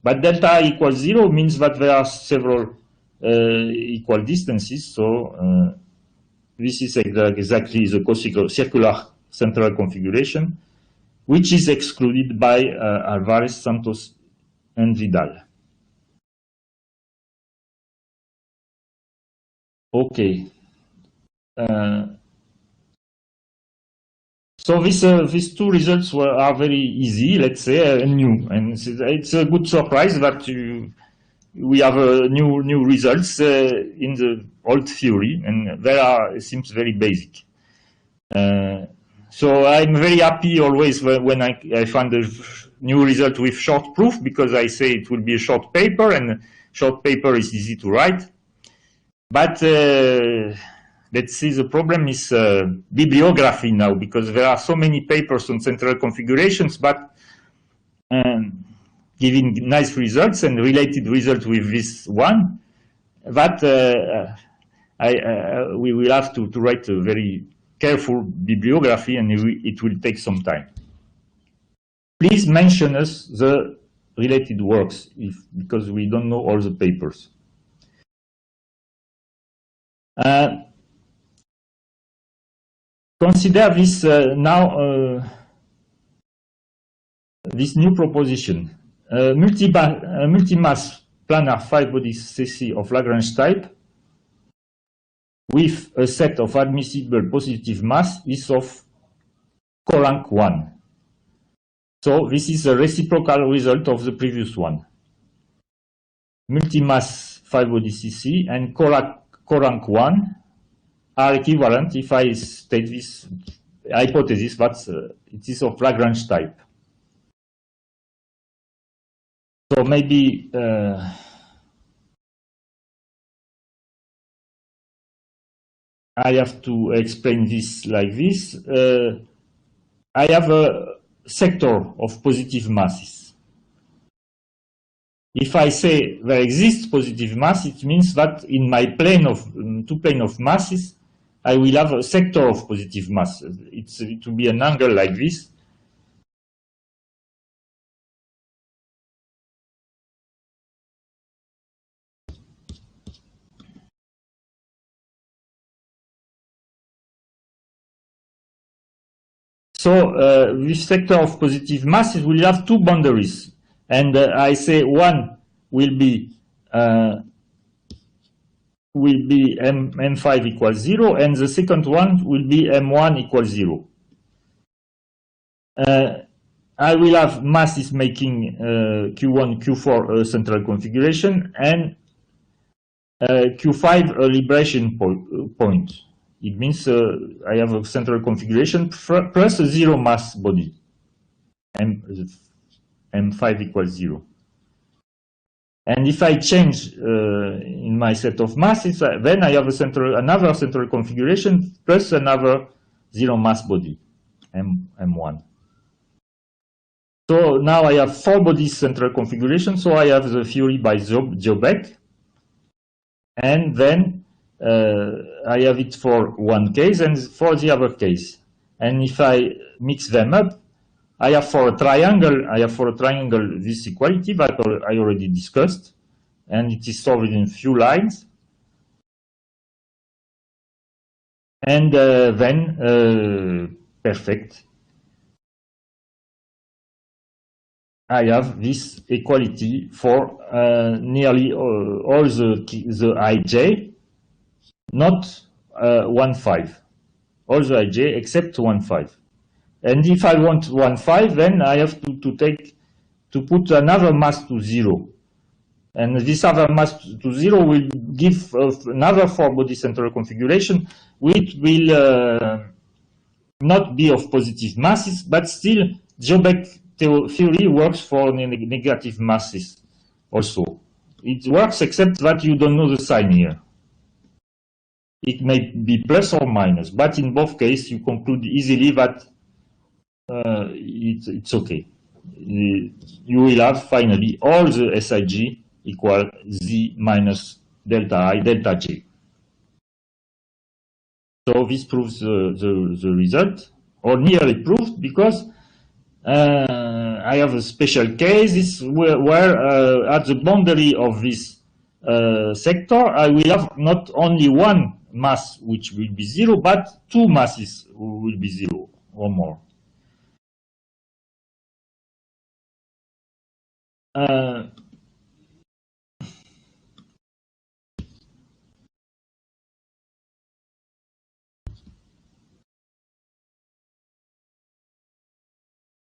But delta I equals 0 means that there are several equal distances, so this is exactly the co-circular central configuration, which is excluded by Alvarez, Santos, and Vidal. Okay. So these 2 results are very easy, let's say, and new. And it's a good surprise that we have new results in the old theory, and it seems very basic. So I'm very happy always when I find a new result with short proof, because I say it will be a short paper, and short paper is easy to write. But let's see, the problem is bibliography now, because there are so many papers on central configurations, but giving nice results and related results with this one, that we will have to write a very careful bibliography, and it will take some time. Please mention us the related works, because we don't know all the papers. Consider this now, this new proposition. Multi-mass planar 5-body CC of Lagrange type with a set of admissible positive mass is of corank 1. So this is a reciprocal result of the previous one. Multi-mass 5-body CC and corank 1 are equivalent if I state this hypothesis that it is of Lagrange type. So maybe I have to explain this like this. I have a sector of positive masses. If I say there exists positive mass, it means that in my plane of 2 plane of masses, I will have a sector of positive mass. It will be an angle like this. So this sector of positive masses will have 2 boundaries, and I say one will be m5 equals 0, and the second one will be m1 equals 0. I will have masses making Q1, Q4 central configuration, and Q5 a liberation point. It means I have a central configuration plus a 0 mass body, m5 equals 0. And if I change in my set of masses, then I have another central configuration plus another 0 mass body, m1. So now I have 4 bodies central configuration, so I have the theory by Joubek. And then I have it for one case and for the other case. And if I mix them up, I have for a triangle this equality that I already discussed, and it is solved in few lines. And then, perfect. I have this equality for nearly all the ij, not 1,5. All the ij except 1,5. And if I want 1,5, then I have to put another mass to 0. And this other mass to 0 will give another 4-body central configuration, which will not be of positive masses, but still Joubek theory works for negative masses also. It works except that you don't know the sign here. It may be plus or minus, but in both cases you conclude easily that it's okay. You will have finally all the Sij equal z minus delta I delta j. So this proves the result, or nearly proved, because I have a special case where at the boundary of this sector I will have not only one mass which will be 0, but 2 masses will be 0 or more.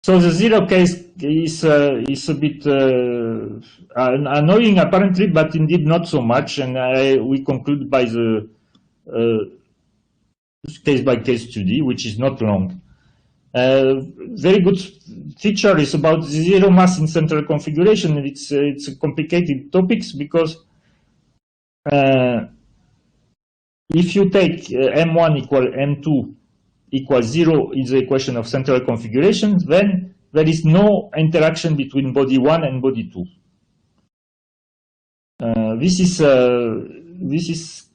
So the 0 case is a bit annoying apparently, but indeed not so much. And we conclude by the case-by-case study, which is not long. Very good feature is about the 0 mass in central configuration. It's a complicated topic because if you take M1 equal M2 equals 0 in the equation of central configuration, then there is no interaction between body 1 and body 2. This is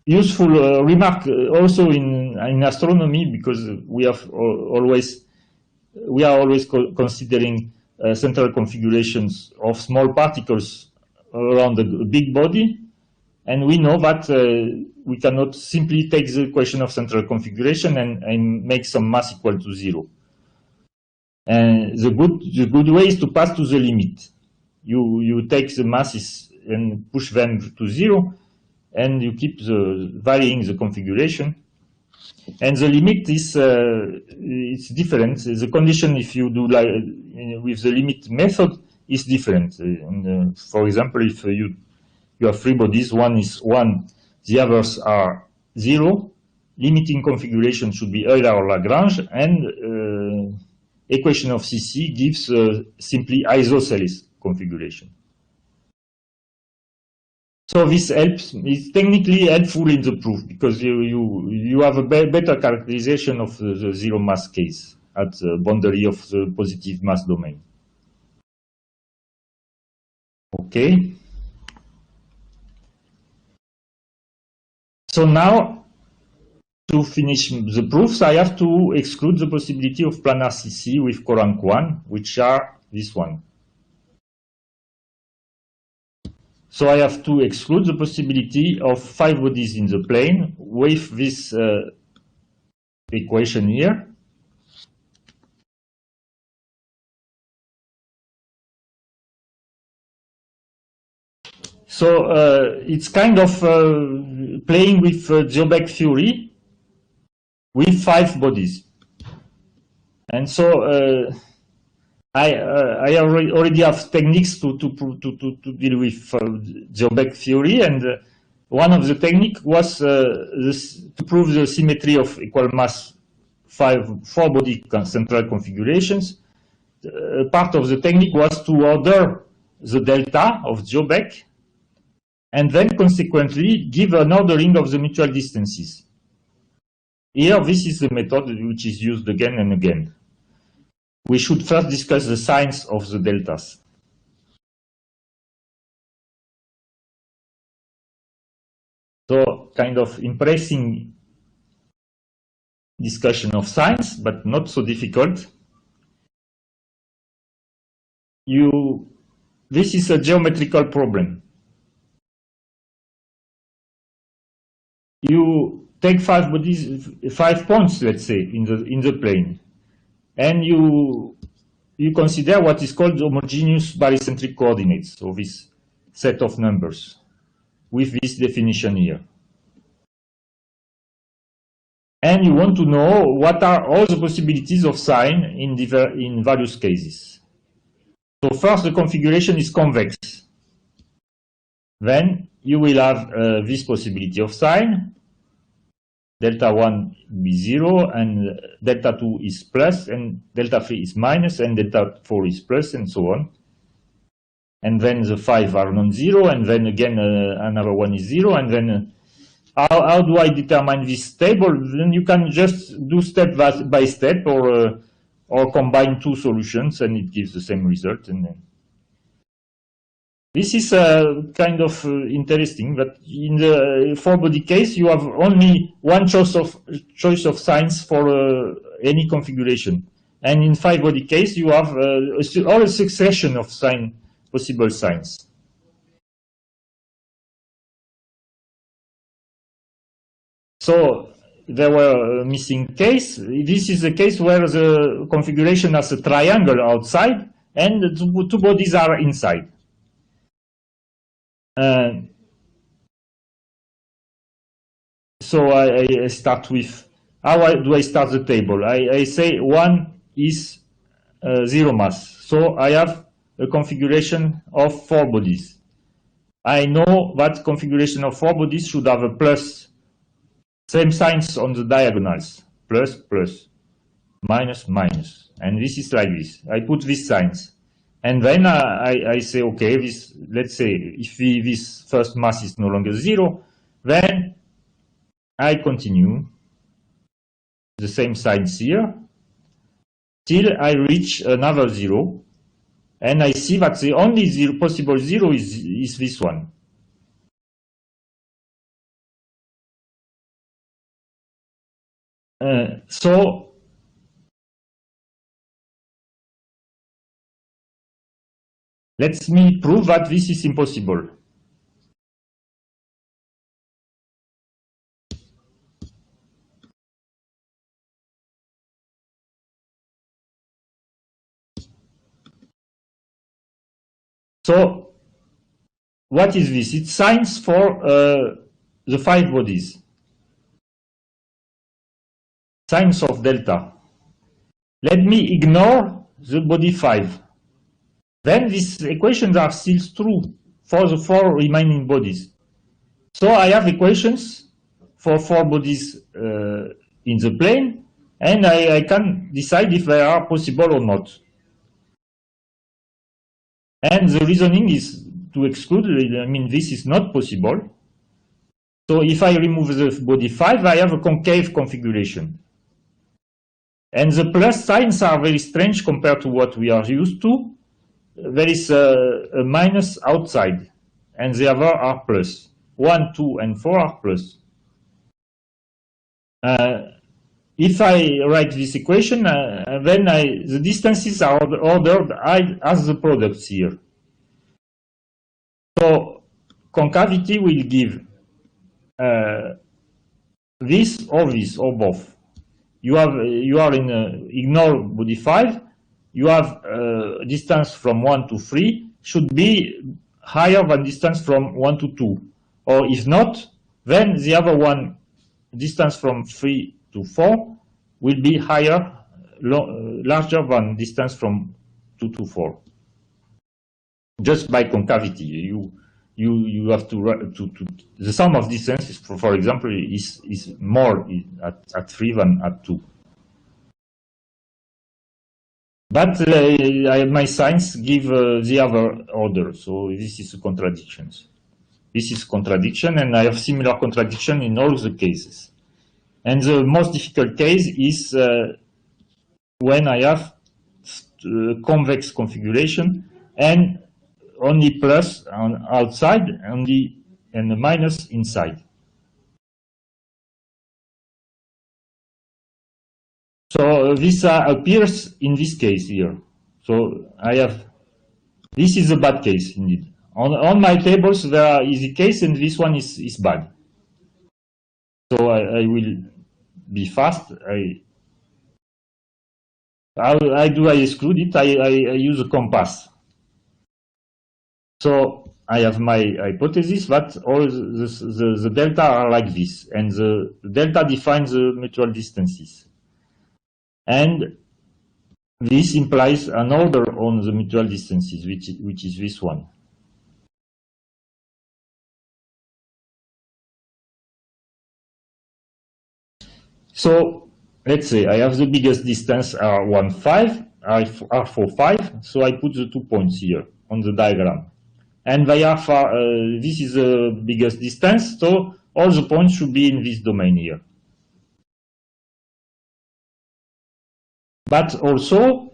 useful remark also in astronomy, because we are always considering central configurations of small particles around a big body, and we know that we cannot simply take the equation of central configuration and make some mass equal to 0. And the good way is to pass to the limit. You take the masses and push them to 0, and you keep varying the configuration. And the limit is it's different. The condition, if you do like with the limit method, is different. For example, if you have 3 bodies, one is 1, the others are 0. Limiting configuration should be Euler or Lagrange, and equation of CC gives simply isosceles configuration. So this helps. It's technically helpful in the proof, because you have a better characterization of the 0 mass case at the boundary of the positive mass domain. Okay. So now, to finish the proofs, I have to exclude the possibility of planar CC with corank 1, which are this one. So I have to exclude the possibility of 5 bodies in the plane with this equation here. So it's kind of playing with Joubek theory with 5 bodies. And so I already have techniques to deal with Joubek theory, and one of the techniques was to prove the symmetry of equal mass 4-body central configurations. Part of the technique was to order the delta of Joubek, and then consequently give an ordering of the mutual distances. Here, this is the method which is used again and again. We should first discuss the signs of the deltas. So, kind of impressing discussion of signs, but not so difficult. This is a geometrical problem. You take 5 bodies, 5 points, let's say, in the plane, and you consider what is called homogeneous barycentric coordinates, so this set of numbers with this definition here. And you want to know what are all the possibilities of sign in various cases. So first, the configuration is convex. Then you will have this possibility of sign. Delta 1 be 0, and delta 2 is plus, and delta 3 is minus, and delta 4 is plus, and so on. And then the 5 are non-zero, and then again another one is 0, and then how do I determine this table? Then you can just do step by step, or combine two solutions, and it gives the same result. And then this is kind of interesting, but in the four-body case, you have only one choice of signs for any configuration, and in five-body case, you have all a succession of possible signs. So there were a missing case. This is a case where the configuration has a triangle outside, and the two bodies are inside. So I start with, how do I start the table? I say 1 is 0 mass. So I have a configuration of 4 bodies. I know that configuration of 4 bodies should have a plus, same signs on the diagonals, plus, plus, minus, minus. And this is like this. I put these signs. And then I say, okay, let's say if this first mass is no longer 0, then I continue the same signs here till I reach another 0, and I see that the only possible 0 is this one. So let me prove that this is impossible. So what is this? It's signs for the 5 bodies. Signs of delta. Let me ignore the body 5. Then these equations are still true for the 4 remaining bodies. So I have equations for 4 bodies in the plane, and I can decide if they are possible or not. And the reasoning is to exclude, I mean, this is not possible. So if I remove the body 5, I have a concave configuration. And the plus signs are very strange compared to what we are used to. There is a minus outside, and the other are plus. 1, 2, and 4 are plus. If I write this equation, then the distances are ordered as the products here. So concavity will give this, or both. You are in ignore body 5. You have distance from 1 to 3 should be higher than distance from 1 to 2. Or if not, then the other one, distance from 3 to 4, will be higher, larger than distance from 2 to 4. Just by concavity, you have to the sum of distances, for example, is more at 3 than at 2. But my signs give the other order, so this is contradictions. This is contradiction, and I have similar contradiction in all the cases. And the most difficult case is when I have convex configuration and only plus on outside, and a minus inside. So this appears in this case here. So this is a bad case indeed. On my tables there are easy case, and this one is bad. So I will be fast. How do I exclude it? I use a compass. So I have my hypothesis that all the delta are like this, and the delta defines the mutual distances. And this implies an order on the mutual distances, which is this one. So let's say I have the biggest distance R1, 5, R4, 5, so I put the 2 points here on the diagram. And they are far, this is the biggest distance, so all the points should be in this domain here. But also,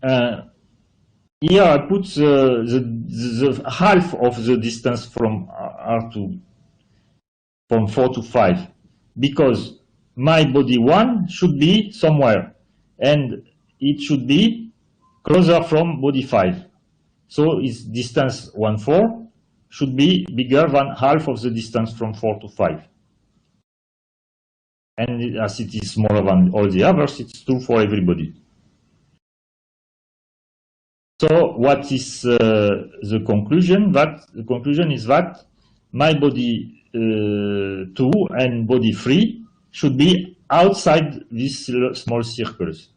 here I put the half of the distance from R2, from 4 to 5, because my body 1 should be somewhere, and it should be closer from body 5. So its distance 1, 4 should be bigger than half of the distance from 4 to 5. And as it is smaller than all the others, it's true for everybody. So what is the conclusion? The conclusion is that my body 2 and body 3 should be outside these small circles.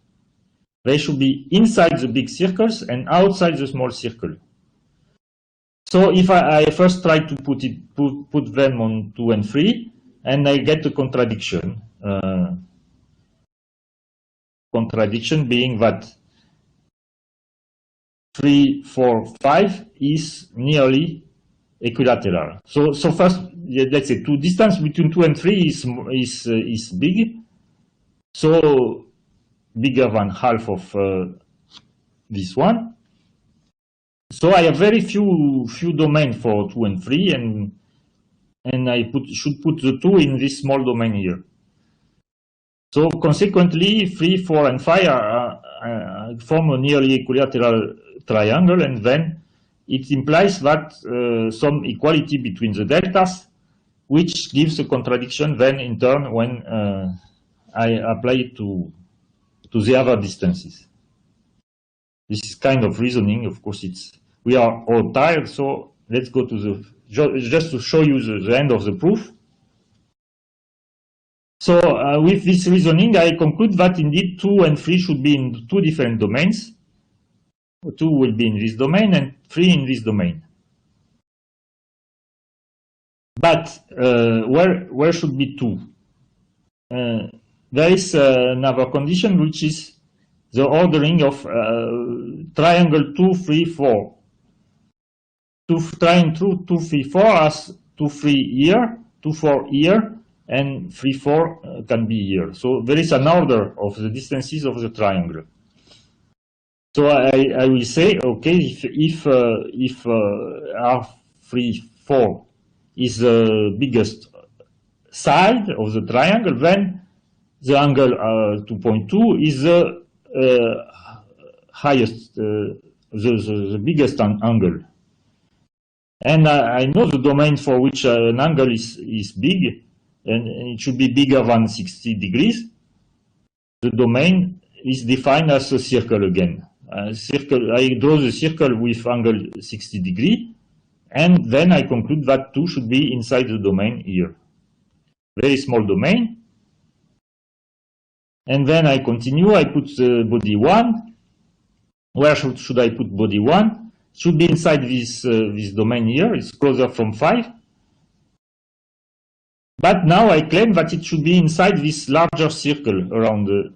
They should be inside the big circles and outside the small circle. So if I first try to put them on 2 and 3, and I get a contradiction. Contradiction being that 3, 4, 5 is nearly equilateral. So first, let's say distance between 2 and 3 is big. So bigger than half of this one. So I have very few domain for 2 and 3, and I should put the 2 in this small domain here. So consequently, 3, 4, and 5 form a nearly equilateral triangle, and then it implies that some equality between the deltas, which gives a contradiction then in turn when I apply it to the other distances. This is kind of reasoning. Of course, we are all tired, so let's go to just to show you the end of the proof. So with this reasoning, I conclude that indeed 2 and 3 should be in 2 different domains. 2 will be in this domain and 3 in this domain. But where should be 2? There is another condition, which is the ordering of triangle 2, 3, 4. Triangle 2, 3, 4 as 2, 3 here, 2, 4 here, and 3, 4 can be here. So there is an order of the distances of the triangle. So I will say, okay, if R3, 4 is the biggest side of the triangle, then the angle 2.2 is the highest, the biggest angle. And I know the domain for which an angle is big, and it should be bigger than 60 degrees. The domain is defined as a circle again. I draw the circle with angle 60 degree, and then I conclude that 2 should be inside the domain here. Very small domain. And then I continue, I put body 1. Where should I put body 1? Should be inside this domain here. It's closer from 5. But now I claim that it should be inside this larger circle around the...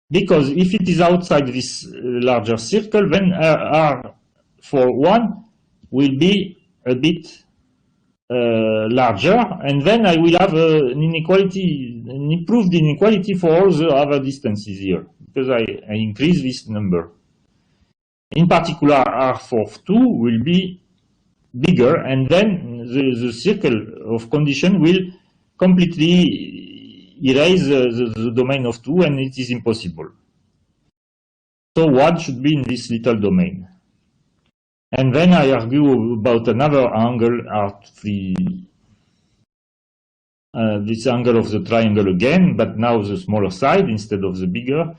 Because if it is outside this larger circle, then R41 will be a bit larger, and then I will have an inequality, an improved inequality for all the other distances here, because I increase this number. In particular, R42 will be bigger, and then the circle of condition will completely erase the domain of 2, and it is impossible. So 1 should be in this little domain. And then I argue about another angle, R3, this angle of the triangle again, but now the smaller side instead of the bigger.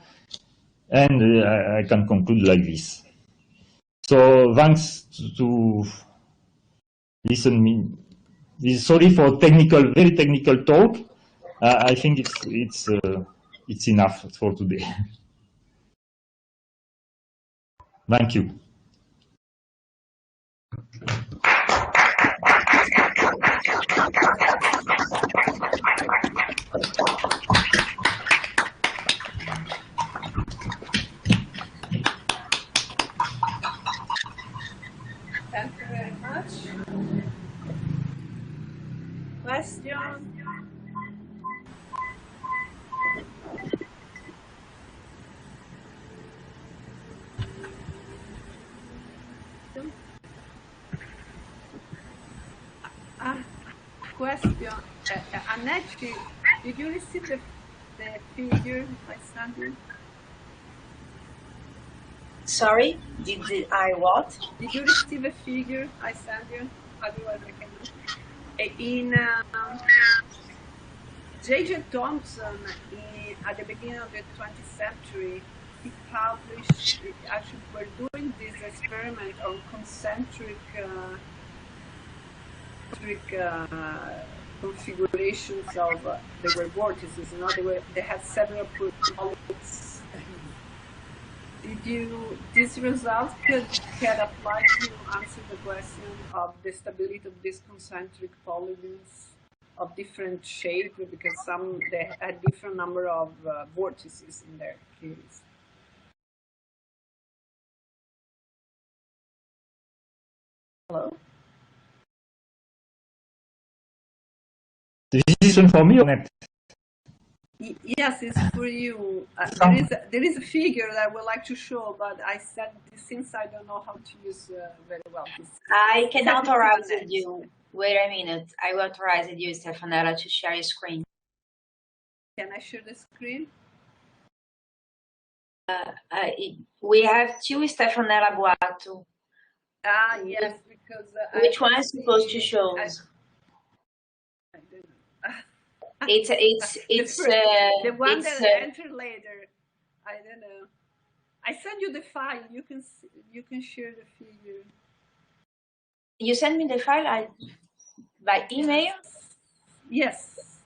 And I can conclude like this. So thanks to listen me. Sorry for technical, very technical talk. I think it's enough for today. Thank you. Thank you very much. Question? Question. Annette, did you receive the figure I sent you? Sorry, did I what? Did you receive a figure I sent you? Otherwise I can do. In J.J. Thomson, at the beginning of the 20th century, he published, actually we're doing this experiment on concentric configurations of, they were vortices, you know, they had several polygons. These results could apply to answer the question of the stability of these concentric polygons of different shape, because they had different number of vortices in their case. Hello? This is one for me or not? Yes, it's for you. There is a figure that I would like to show, but I said since I don't know how to use very well. I can authorize you. Wait a minute. I will authorize you, Stefanella, to share your screen. Can I share the screen? We have two Stefanella Boato. Ah, yes, because which one is supposed to show? I don't know. It's the one that entered later. I don't know. I sent you the file. You can share the figure. You sent me the file by email? Yes.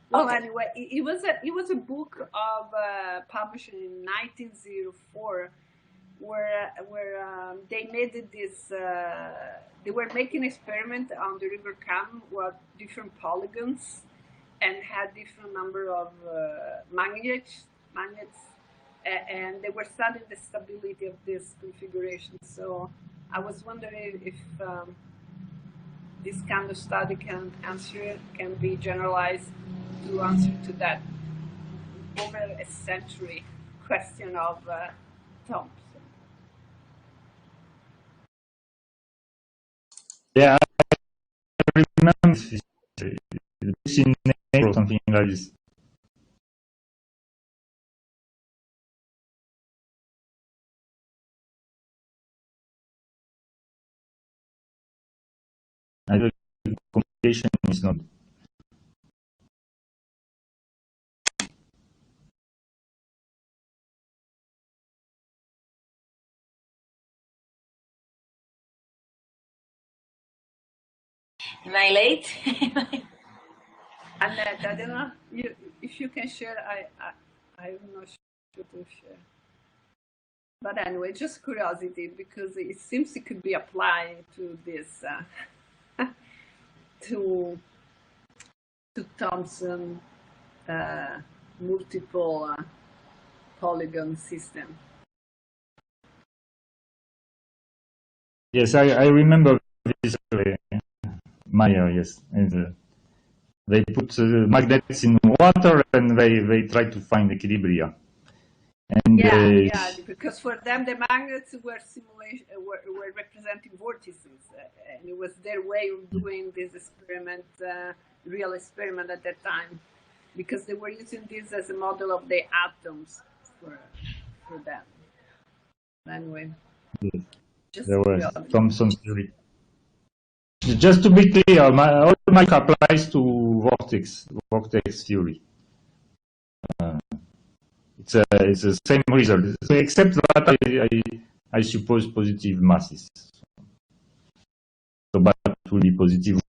Well, okay. Anyway, it was a book of published in 1904, where they made this. They were making experiment on the River Cam with different polygons, and had different number of magnets, and they were studying the stability of this configuration. So I was wondering if this kind of study can be generalized to answer to that over a century question of Thomson. Yeah, I remember this in or something like this. I think communication is not. Am I late? Annette, I don't know if you can share. I'm not sure to share. But anyway, just curiosity, because it seems it could be applied to this to Thomson multiple polygon system. Yes, I remember this. Meyer, yes, and they put magnets in water and they try to find equilibria. And yeah, because for them the magnets were were representing vortices, and it was their way of doing this experiment, real experiment at that time, because they were using this as a model of the atoms for them. Anyway, yes. There was Thomson's theory. Just to be clear, all my applies to vortex theory. It's the same result, except that I suppose positive masses. So that will be positive.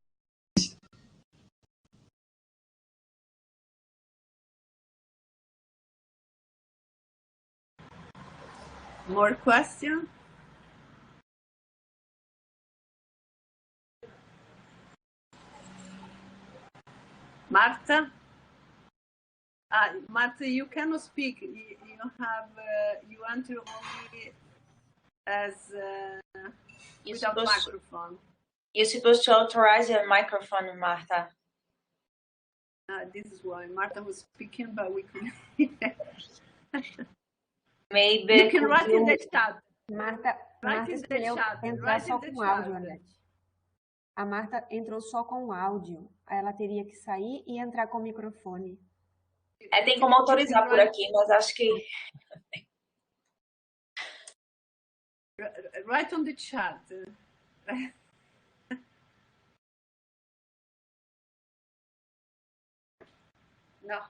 More questions? Marta? Marta, you cannot speak. You have you enter only as without microphone. You're supposed to authorize your microphone, Marta. This is why Marta was speaking, but we couldn't. Maybe you can write in the chat. Marta escolheu entrar só com áudio, Anete. A Marta entrou só com áudio. Aí ela teria que sair e entrar com o microfone. Tem como autorizar por aqui, mas acho que... Write on the chat. No.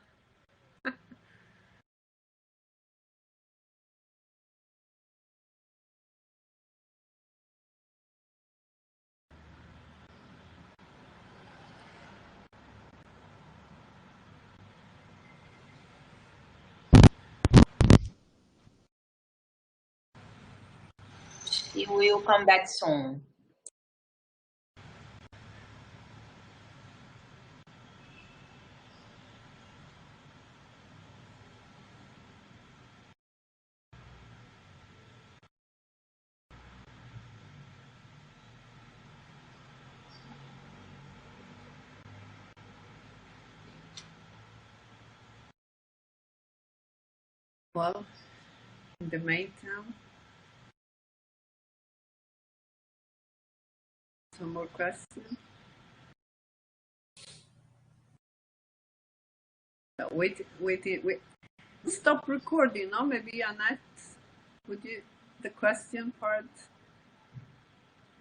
She will come back soon. Well, in the meantime, some more questions. Wait. Stop recording, no? Maybe Annette, would you, the question part?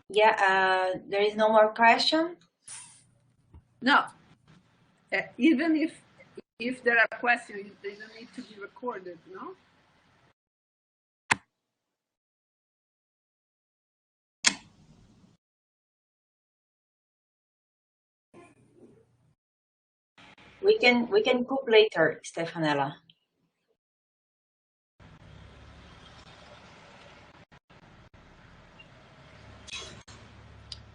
Yeah, there is no more question? No. Even if there are questions, they don't need to be recorded, no? We can cook later, Stefanella.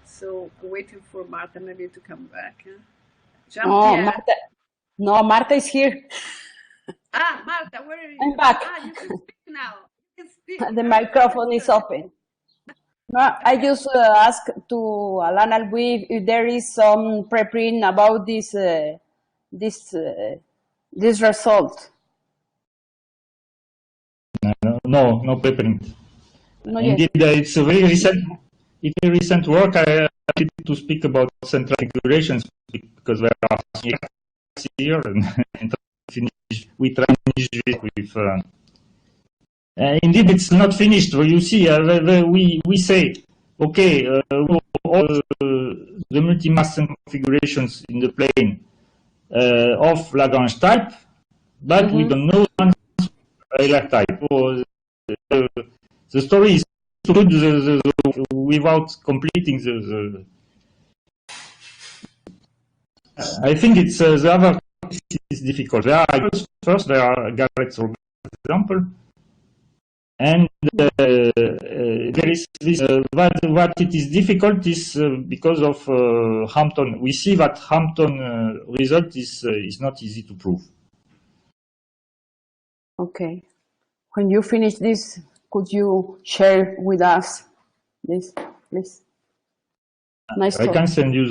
So waiting for Marta maybe to come back. Huh? Oh, Marta. No, Marta is here. Marta, where are you? I'm back. You can speak now. You can speak. The microphone is open. No, I just asked to Alana Albui if there is some preprint about this result. No preprint. No, indeed, it's a very recent work. I wanted to speak about central configurations because there are here and we try to finish it with. Indeed, it's not finished. You see, we say, okay, all the multi-mass configurations in the plane of Lagrange type, but we don't know Euler type. Or the story is good without completing the. I think it's the other is difficult. There are first there are Garret's for example. And there is this, what it is difficult is because of Hampton. We see that Hampton result is not easy to prove. Okay. When you finish this, could you share with us this, please? Nice. I can send you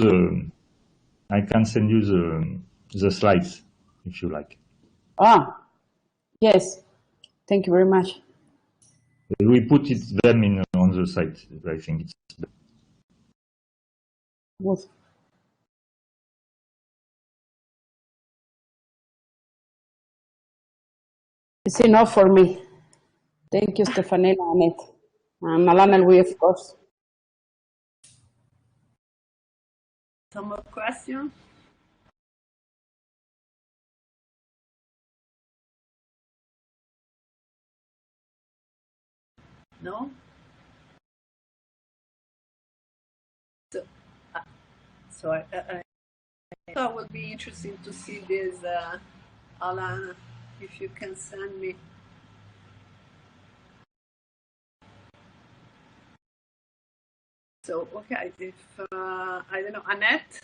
the slides if you like. Yes. Thank you very much. We put them on the site. I think it's good. It's enough for me. Thank you, Stefanella, Annette, and Alana Albui, of course. Some more questions? No? So I thought it would be interesting to see this, Alana, if you can send me. So, okay, if, I don't know, Annette,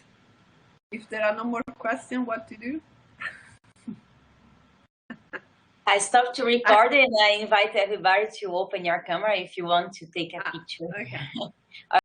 if there are no more questions, what to do? I stopped to record and I invite everybody to open your camera if you want to take a picture. Okay.